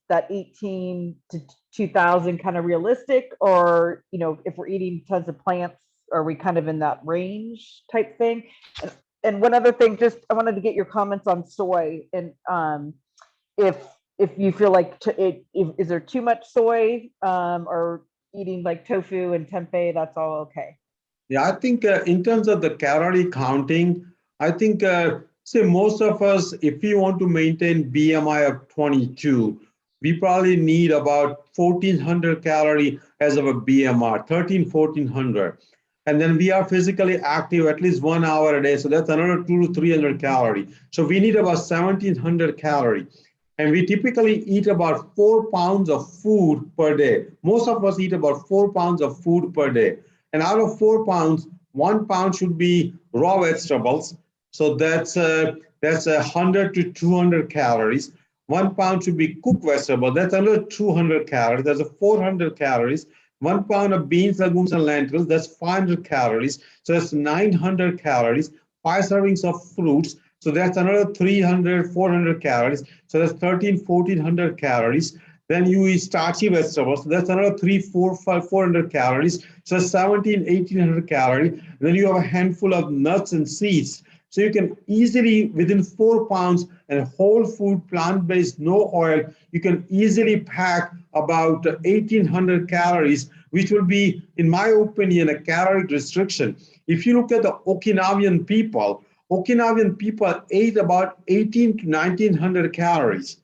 that 18 to 2000 kind of realistic, or, if we're eating tons of plants, are we kind of in that range type thing? And one other thing, just I wanted to get your comments on soy, and if you feel like is there too much soy, or eating like tofu and tempeh, that's all okay? Yeah, I think in terms of the calorie counting, I think say most of us, if we want to maintain BMI of 22, we probably need about 1400 calorie as of a BMR, 1400. And then we are physically active at least 1 hour a day. So that's another 200 to 300 calorie. So we need about 1700 calorie. And we typically eat about 4 pounds of food per day. Most of us eat about 4 pounds of food per day. And out of 4 pounds, 1 pound should be raw vegetables. So that's 100 to 200 calories. 1 pound should be cooked vegetable. That's another 200 calories. That's 400 calories. 1 pound of beans, legumes, and lentils, that's 500 calories. So that's 900 calories. 5 servings of fruits. So that's another 300, 400 calories. So that's 1400 calories. Then you eat starchy vegetables. So that's another 400 calories. So 1800 calories. Then you have a handful of nuts and seeds. So you can easily, within 4 pounds and whole food, plant-based, no oil, you can easily pack about 1800 calories, which will be, in my opinion, a calorie restriction. If you look at the Okinawan people ate about 18 to 1900 calories.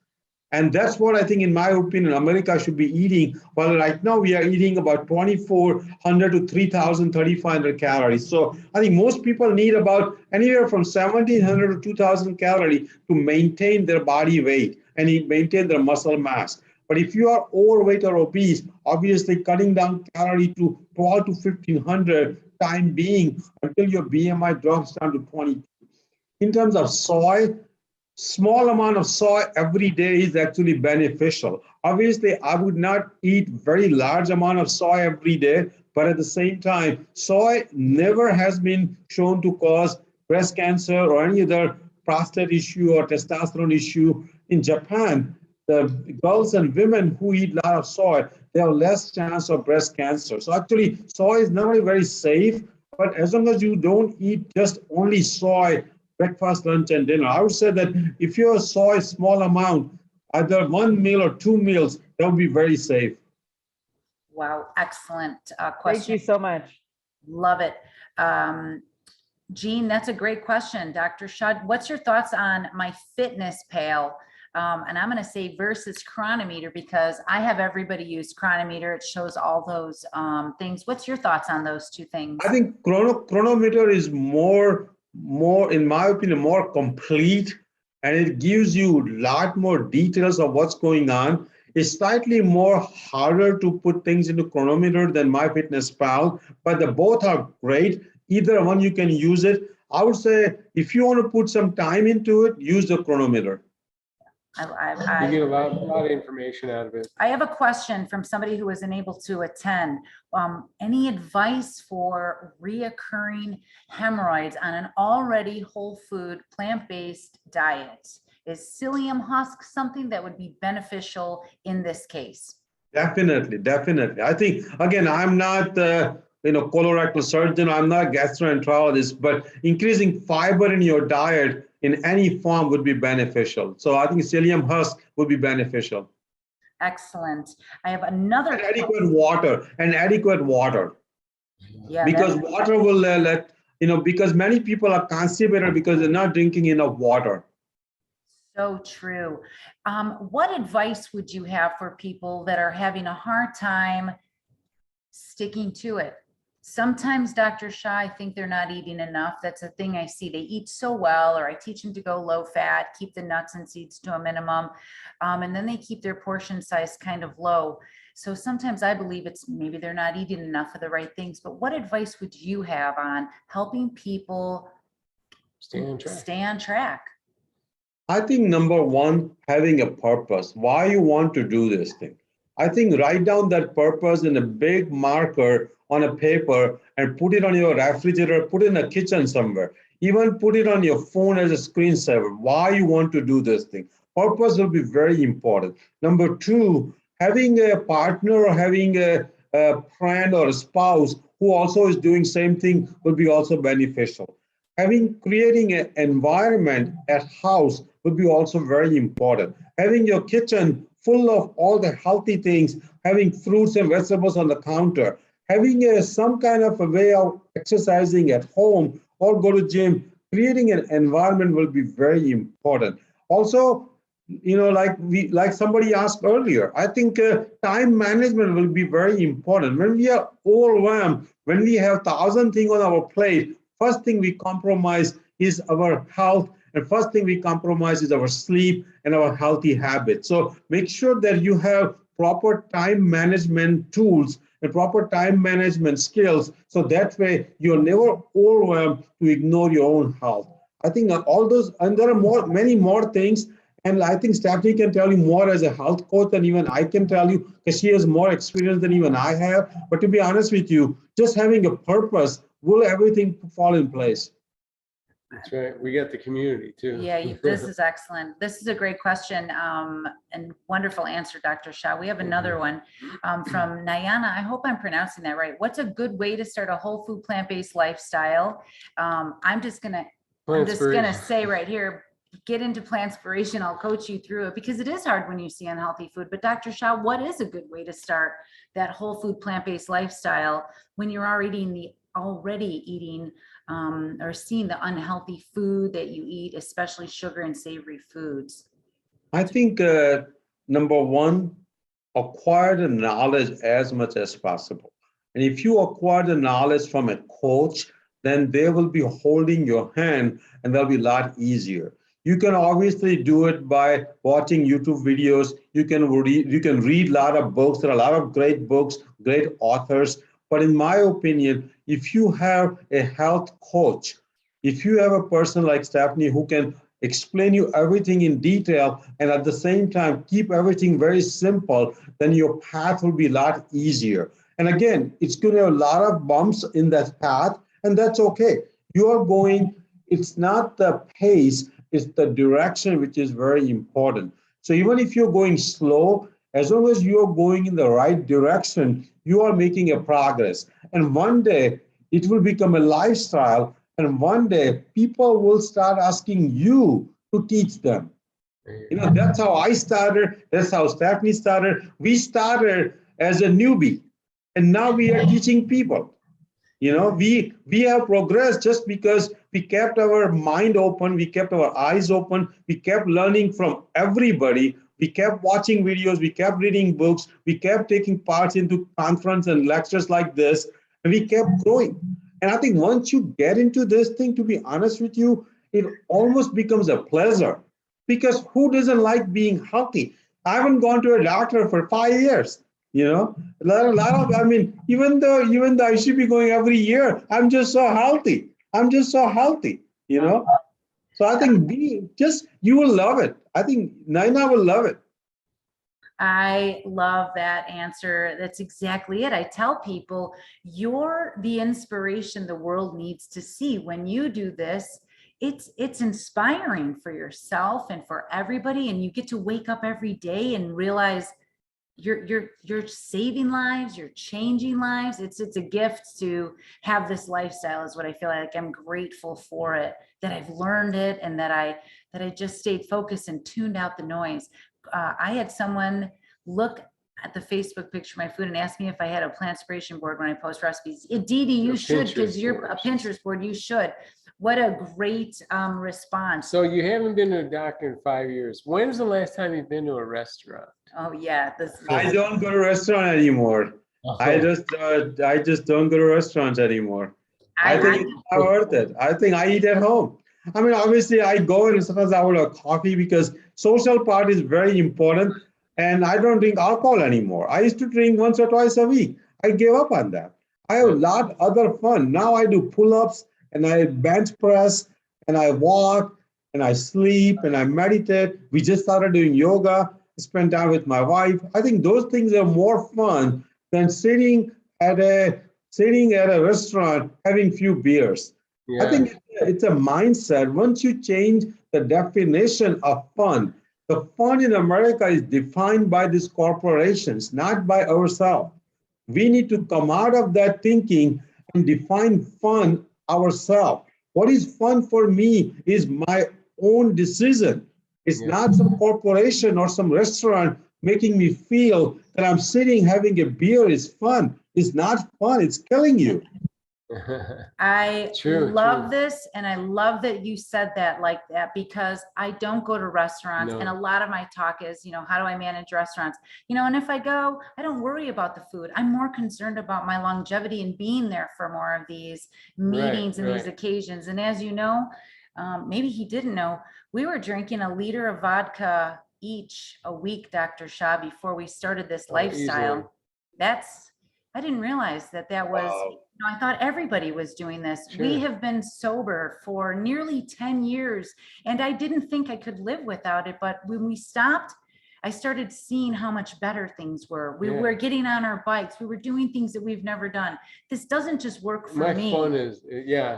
And that's what I think, in my opinion, America should be eating. Well, right now we are eating about 2400 to 3000, 3500 calories. So I think most people need about anywhere from 1700 to 2000 calories to maintain their body weight and maintain their muscle mass. But if you are overweight or obese, obviously cutting down calorie to 12 to 1500 time being until your BMI drops down to 20. In terms of soy, small amount of soy every day is actually beneficial. Obviously, I would not eat very large amount of soy every day, but at the same time, soy never has been shown to cause breast cancer or any other prostate issue or testosterone issue. In Japan, the girls and women who eat a lot of soy, they have less chance of breast cancer. So actually, soy is not only very safe, But as long as you don't eat just only soy, breakfast, lunch, and dinner, I would say that if you're soy small amount, either one meal or two meals, that would be very safe. Wow, excellent Thank question. you so much. Love it. Jean, that's a great question. Dr. Shah, what's your thoughts on my fitness pal? And I'm going to say versus Chronometer, because I have everybody use Chronometer. It shows all those things. What's your thoughts on those two things? I think chronometer is more, in my opinion, more complete, and it gives you a lot more details of what's going on. It's slightly more harder to put things into chronometer than MyFitnessPal, but the both are great. Either one you can use it. I would say if you want to put some time into it, use the chronometer. You get a lot of information out of it. I have a question from somebody who wasn't able to attend. Any advice for reoccurring hemorrhoids on an already whole food, plant-based diet? Is psyllium husk something that would be beneficial in this case? Definitely, definitely. I think, again, I'm not colorectal surgeon, I'm not a gastroenterologist, but increasing fiber in your diet in any form would be beneficial. So I think psyllium husk would be beneficial. Excellent. I have another. And adequate water. Yeah, because water will because many people are constipated because they're not drinking enough water. So true. What advice would you have for people that are having a hard time sticking to it? Sometimes, Dr. Shah, I think they're not eating enough. That's a thing I see. They eat so well, or I teach them to go low fat, keep the nuts and seeds to a minimum, and then they keep their portion size kind of low. So sometimes I believe it's maybe they're not eating enough of the right things. But what advice would you have on helping people Stay on track? Stay on track? I think number one, having a purpose, why you want to do this thing. I think write down that purpose in a big marker on a paper and put it on your refrigerator, put it in a kitchen somewhere, even put it on your phone as a screensaver, why you want to do this thing. Purpose will be very important. Number two, having a partner or having a friend or a spouse who also is doing same thing will be also beneficial. Creating an environment at house would be also very important. Having your kitchen full of all the healthy things, having fruits and vegetables on the counter, having some kind of a way of exercising at home or go to gym, creating an environment will be very important. Also, like somebody asked earlier, I think time management will be very important. When we are overwhelmed, when we have 1,000 things on our plate, first thing we compromise is our health, and first thing we compromise is our sleep and our healthy habits. So make sure that you have proper time management tools and proper time management skills, so that way you're never overwhelmed to ignore your own health. I think all those, and there are many more things, and I think Stefanie can tell you more as a health coach than even I can tell you, because she has more experience than even I have. But to be honest with you, just having a purpose will everything fall in place. That's right. We got the community too. Yeah, this is excellent. This is a great question and wonderful answer, Dr. Shah. We have another one from Nayana. I hope I'm pronouncing that right. What's a good way to start a whole food plant-based lifestyle? I'm just gonna say right here, get into Plantspiration. I'll coach you through it, because it is hard when you see unhealthy food. But Dr. Shah, what is a good way to start that whole food plant-based lifestyle when you're already eating or seeing the unhealthy food that you eat, especially sugar and savory foods? I think number one, acquire the knowledge as much as possible. And if you acquire the knowledge from a coach, then they will be holding your hand, and that'll be a lot easier. You can obviously do it by watching YouTube videos. You can read a lot of books. There are a lot of great books, great authors. But in my opinion, if you have a health coach, if you have a person like Stefanie who can explain you everything in detail and at the same time keep everything very simple, then your path will be a lot easier. And again, it's going to have a lot of bumps in that path, and that's okay. You are going, it's not the pace, it's the direction which is very important. So even if you're going slow, as long as you're going in the right direction, you are making a progress. And one day, It will become a lifestyle. And one day people will start asking you to teach them. You know, that's how I started. That's how Stefanie started. We started as a newbie, and now we are teaching people. You know, we have progressed just because we kept our mind open, we kept our eyes open, we kept learning from everybody, we kept watching videos, we kept reading books, we kept taking parts into conference and lectures like this, and we kept growing. And I think once you get into this thing, to be honest with you, it almost becomes a pleasure, because who doesn't like being healthy? I haven't gone to a doctor for 5 years. You know, a lot of, I mean, even though I should be going every year, I'm just so healthy. I'm just so healthy, you know. So I think you will love it. I think Naina will love it. I love that answer. That's exactly it. I tell people, you're the inspiration the world needs to see. When you do this, it's inspiring for yourself and for everybody. And you get to wake up every day and realize you're saving lives, you're changing lives. It's a gift to have this lifestyle, is what I feel like. I'm grateful for it, that I've learned it, and that I just stayed focused and tuned out the noise. I had someone look at the Facebook picture of my food and ask me if I had a Plantspiration board when I post recipes. Dee, you should, because you're a Pinterest board. You should. What a great response. So you haven't been to a doctor in 5 years. When's the last time you've been to a restaurant? Oh yeah, I don't go to restaurant anymore. I just don't go to restaurants anymore. I think it's not worth it. I think I eat at home. I mean, obviously I go and sometimes I will have coffee, because social part is very important. And I don't drink alcohol anymore. I used to drink once or twice a week. I gave up on that. I have a lot other fun. Now I do pull-ups and I bench press and I walk and I sleep and I meditate. We just started doing yoga, spend time with my wife. I think those things are more fun than sitting at a restaurant having few beers. Yeah. I think it's a mindset. Once you change the definition of fun, the fun in America is defined by these corporations, not by ourselves. We need to come out of that thinking and define fun ourselves. What is fun for me is my own decision. It's not some corporation or some restaurant making me feel that I'm sitting having a beer is fun. It's not fun. It's killing you. I love this, and I love that you said that like that, because I don't go to restaurants, and a lot of my talk is, how do I manage restaurants? And if I go, I don't worry about the food. I'm more concerned about my longevity and being there for more of these meetings and these occasions. And as you know, maybe he didn't know, we were drinking a liter of vodka each a week, Dr. Shah, before we started this lifestyle. I didn't realize that was, I thought everybody was doing this. We have been sober for nearly 10 years, and I didn't think I could live without it. But when we stopped, I started seeing how much better things were. We were getting on our bikes. We were doing things that we've never done. This doesn't just work for me. My fun is,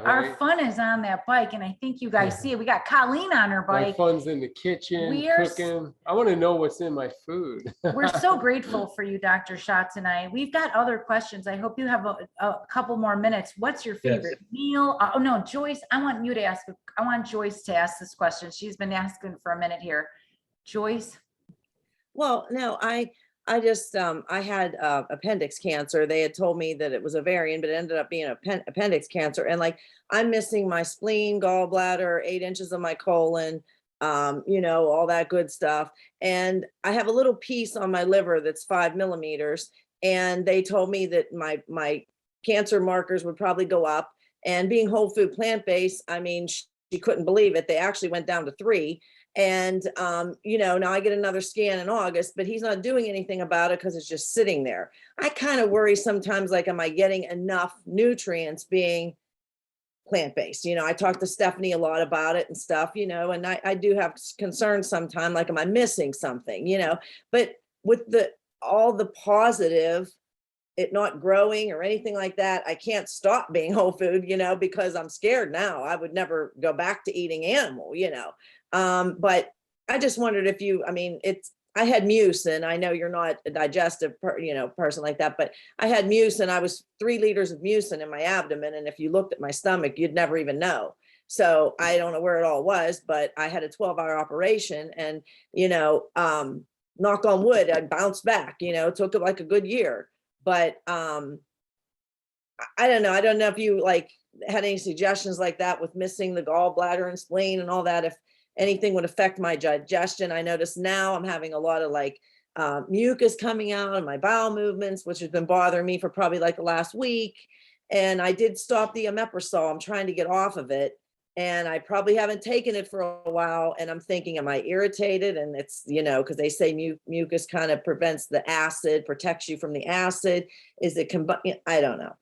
Our fun is on that bike, and I think you guys see it. We got Colleen on her bike. My fun's in the kitchen, cooking. I want to know what's in my food. We're so grateful for you, Dr. Shah, tonight. We've got other questions. I hope you have a couple more minutes. What's your favorite meal? Oh no, Joyce, I want Joyce to ask this question. She's been asking for a minute here. Joyce? Well, no, I just, I had appendix cancer. They had told me that it was ovarian, but it ended up being appendix cancer. And like, I'm missing my spleen, gallbladder, 8 inches of my colon, all that good stuff. And I have a little piece on my liver that's 5 millimeters. And they told me that my cancer markers would probably go up. And being whole food plant-based, I mean, she couldn't believe it. They actually went down to 3. And, now I get another scan in August, but he's not doing anything about it because it's just sitting there. I kind of worry sometimes, like, am I getting enough nutrients being plant-based? I talk to Stefanie a lot about it and stuff, and I do have concerns sometimes, like, am I missing something, but with all the positive, it not growing or anything like that, I can't stop being whole food, because I'm scared now. I would never go back to eating animal, but I just wondered if I had mucin. I know you're not a digestive, person like that, but I had mucin. I was 3 liters of mucin in my abdomen. And if you looked at my stomach, you'd never even know. So I don't know where it all was, but I had a 12-hour operation and, knock on wood, I bounced back, it took like a good year, but, I don't know. I don't know if you like had any suggestions like that with missing the gallbladder and spleen and all that, if anything would affect my digestion. I notice now I'm having a lot of like mucus coming out in my bowel movements, which has been bothering me for probably like the last week. And I did stop the omeprazole. I'm trying to get off of it. And I probably haven't taken it for a while. And I'm thinking, am I irritated? And it's, because they say mucus kind of prevents the acid, protects you from the acid. Is it I don't know.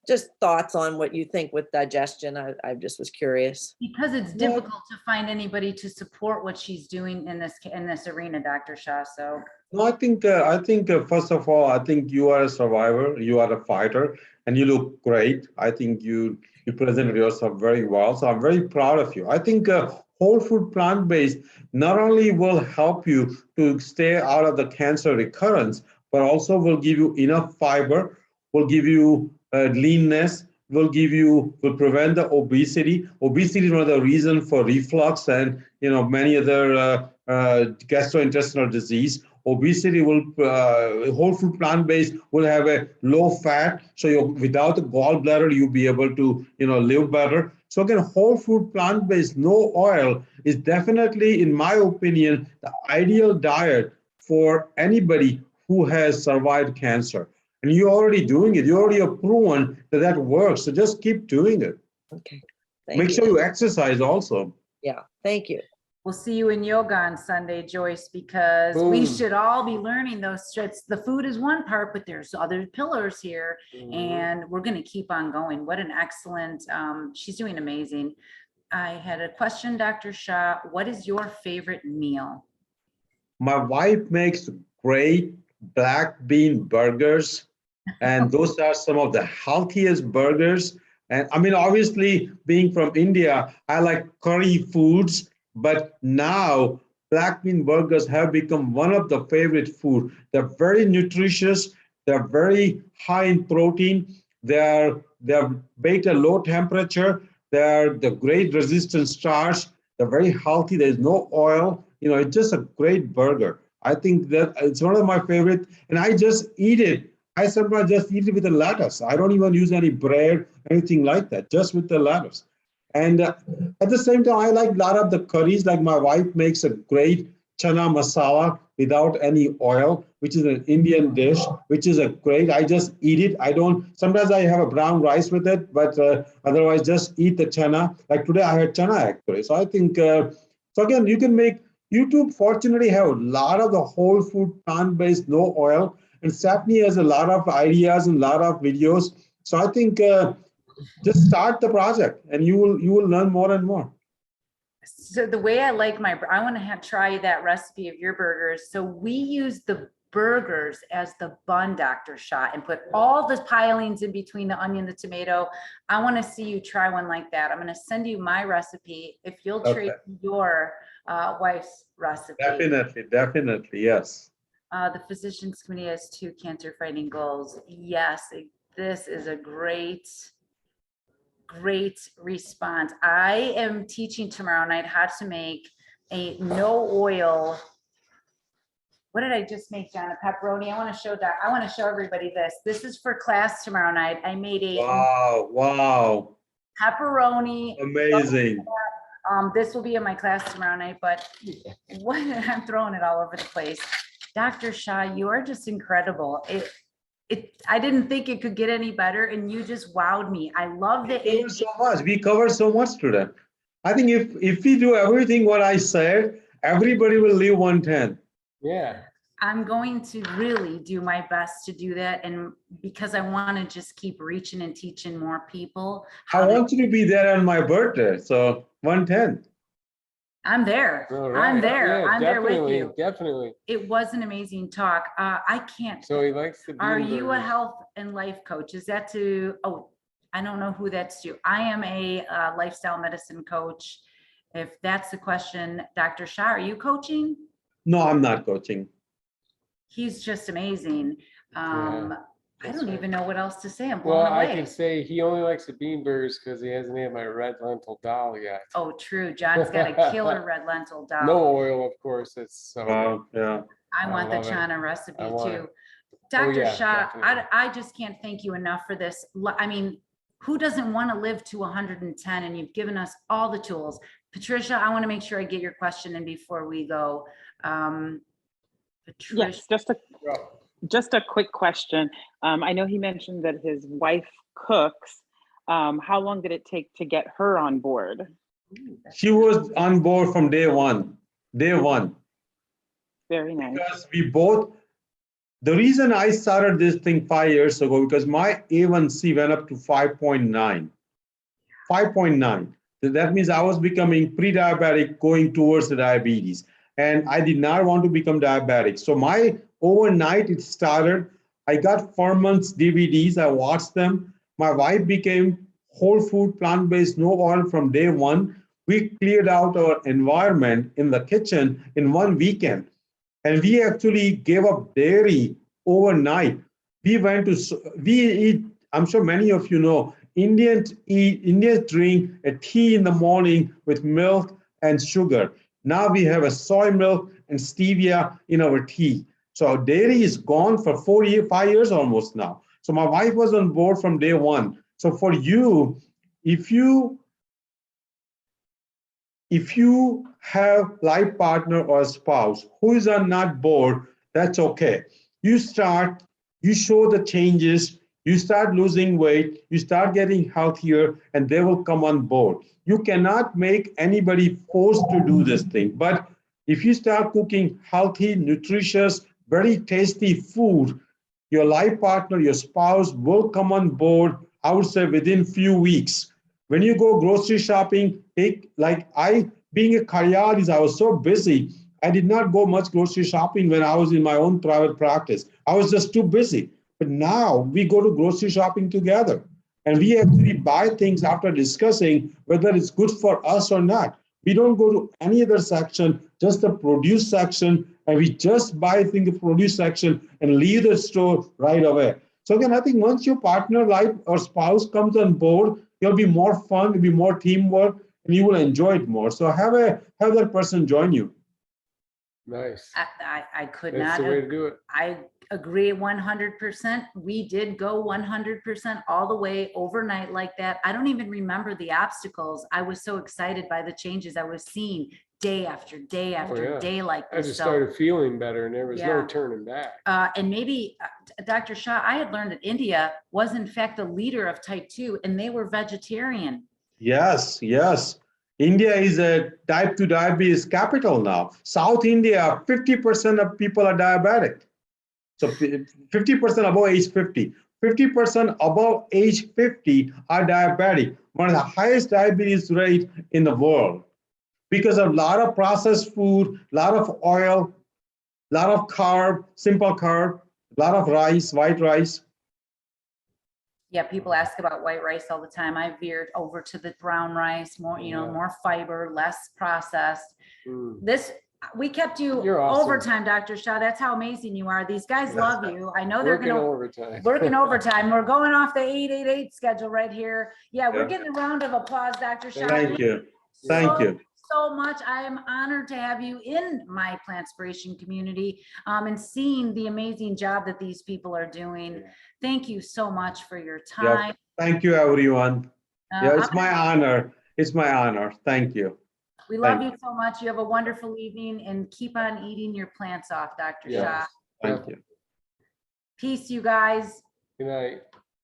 Just thoughts on what you think with digestion. I just was curious. Because it's difficult to find anybody to support what she's doing in this arena, Dr. Shah. So No, I think first of all, I think you are a survivor, you are a fighter, and you look great. I think you presented yourself very well. So I'm very proud of you. I think whole food plant-based not only will help you to stay out of the cancer recurrence, but also will give you enough fiber, will give you leanness, will prevent the obesity. Obesity is one of the reasons for reflux and many other gastrointestinal disease. Obesity will whole food plant-based will have a low fat, so without the gallbladder you'll be able to live better. So again, whole food plant-based, no oil is definitely, in my opinion, the ideal diet for anybody who has survived cancer. And you're already doing it. You already have proven that works. So just keep doing it. Okay. Make sure you exercise also. Yeah. Thank you. we'll see you in yoga on Sunday, Joyce, because we Boom. should all be learning those strengths. The food is one part, but there's other pillars here, and we're going to keep on going. What an excellent, she's doing amazing. I had a question, Dr. Shah. What is your favorite meal? My wife makes great black bean burgers, and those are some of the healthiest burgers. And I mean, obviously, being from India, I like curry foods, but now black bean burgers have become one of the favorite food. They're very nutritious. They're very high in protein. They're baked at low temperature. They're the great resistant starch. They're very healthy. There's no oil. You know, it's just a great burger. I think that it's one of my favorite, and I just eat it. I sometimes just eat it with the lettuce. I don't even use any bread, anything like that, just with the lettuce. And at the same time, I like a lot of the curries. Like my wife makes a great chana masala without any oil, which is an Indian dish, which is a great, I just eat it. I don't, sometimes I have a brown rice with it, but otherwise just eat the chana. Like today I had chana actually. So I think, so again, you can make, YouTube fortunately have a lot of the whole food plant-based, no oil. And Stefanie has a lot of ideas and a lot of videos. So I think just start the project and you will learn more and more. So the way I like I want to try that recipe of your burgers. So we use the burgers as the bun, Dr. Shah, and put all the pilings in between the onion, the tomato. I want to see you try one like that. I'm going to send you my recipe if you'll trade your wife's recipe. Definitely, yes. The Physicians Committee has 2 cancer fighting goals. Yes, this is a great response. I am teaching tomorrow night how to make a no oil. What did I just make, John? A pepperoni. I want to show that. I want to show everybody this. This is for class tomorrow night. I made a wow pepperoni. Amazing. This will be in my class tomorrow night, but what, I'm throwing it all over the place. Dr. Shah, you are just incredible. I didn't think it could get any better, and you just wowed me. I love it. So much. We covered so much today. I think if we do everything what I said, everybody will live 110. Yeah. I'm going to really do my best to do that, and because I want to just keep reaching and teaching more people. I want you to be there on my birthday, so 110. I'm there. Right. I'm there. Yeah, I'm there with you. Definitely. It was an amazing talk. I can't. So he likes the. Are you a health and life coach? Is that to? Oh, I don't know who that's to. I am a lifestyle medicine coach. If that's the question, Dr. Shah, are you coaching? No, I'm not coaching. He's just amazing. I that's don't right. even know what else to say. I'm Well, blown I away. can say he only likes the bean burgers because he hasn't had my red lentil dal yet. Oh, true. John's got a killer red lentil dal. No oil, of course. It's so. Yeah. I want the love it. Chana recipe I want too. it. Dr. yeah, Shah, definitely. I just can't thank you enough for this. I mean, who doesn't want to live to 110? And you've given us all the tools. Patricia, I want to make sure I get your question in before we go. Patricia. Yes, just a quick question. I know he mentioned that his wife cooks. How long did it take to get her on board? She was on board from day one. Day one. Very nice. Because we both, the reason I started this thing 5 years ago, because my A1C went up to 5.9. 5.9. That means I was becoming pre-diabetic, going towards the diabetes. And I did not want to become diabetic. So my overnight, it started. I got Furman's DVDs. I watched them. My wife became whole food, plant-based, no oil from day one. We cleared out our environment in the kitchen in 1 weekend. And we actually gave up dairy overnight. We went to, we eat, I'm sure many of you know, Indians drink a tea in the morning with milk and sugar. Now we have a soy milk and stevia in our tea. So our dairy is gone for 5 years almost now. So my wife was on board from day one. So for you, if you have life partner or a spouse who is not bored, that's okay. You start, you show the changes, you start losing weight, you start getting healthier, and they will come on board. You cannot make anybody forced to do this thing. But if you start cooking healthy, nutritious, very tasty food, your life partner, your spouse will come on board, I would say within few weeks. When you go grocery shopping, being a cardiologist, I was so busy. I did not go much grocery shopping when I was in my own private practice. I was just too busy. But now we go to grocery shopping together. And we actually buy things after discussing whether it's good for us or not. We don't go to any other section, just the produce section, and we just buy things in the produce section and leave the store right away. So again, I think once your partner, life or spouse comes on board, it'll be more fun, it'll be more teamwork, and you will enjoy it more. So have that person join you. Nice. I could That's not. the way to do it. I agree 100%. We did go 100% all the way overnight like that. I don't even remember the obstacles. I was so excited by the changes I was seeing day after day after yeah. day like I this. just So, started feeling better and there was no Yeah. turning back. and maybe Dr. Shah, I had learned that India was in fact the leader of type 2 and they were vegetarian. Yes, yes. India is a type 2 diabetes capital now. South India, 50% of people are diabetic. So 50% above age 50. 50% above age 50 are diabetic. One of the highest diabetes rate in the world because of a lot of processed food, a lot of oil, a lot of carb, simple carb, a lot of rice, white rice. Yeah, people ask about white rice all the time. I veered over to the brown rice, more, more fiber, less processed. We kept you You're awesome. overtime, Dr. Shah. That's how amazing you are. These guys love you. I know they're Working overtime. Working overtime. We're going off the 888 schedule right here. Yeah, we're getting a round of applause, Dr. Shah. Thank you. Thank you so much. I am honored to have you in my Plantspiration community and seeing the amazing job that these people are doing. Thank you so much for your time. Yep. Thank you, everyone. It's my honor. It's my honor. Thank you. We love you so much. You have a wonderful evening and keep on eating your plants off, Dr. Shah. Thank you. Peace, you guys. Good night.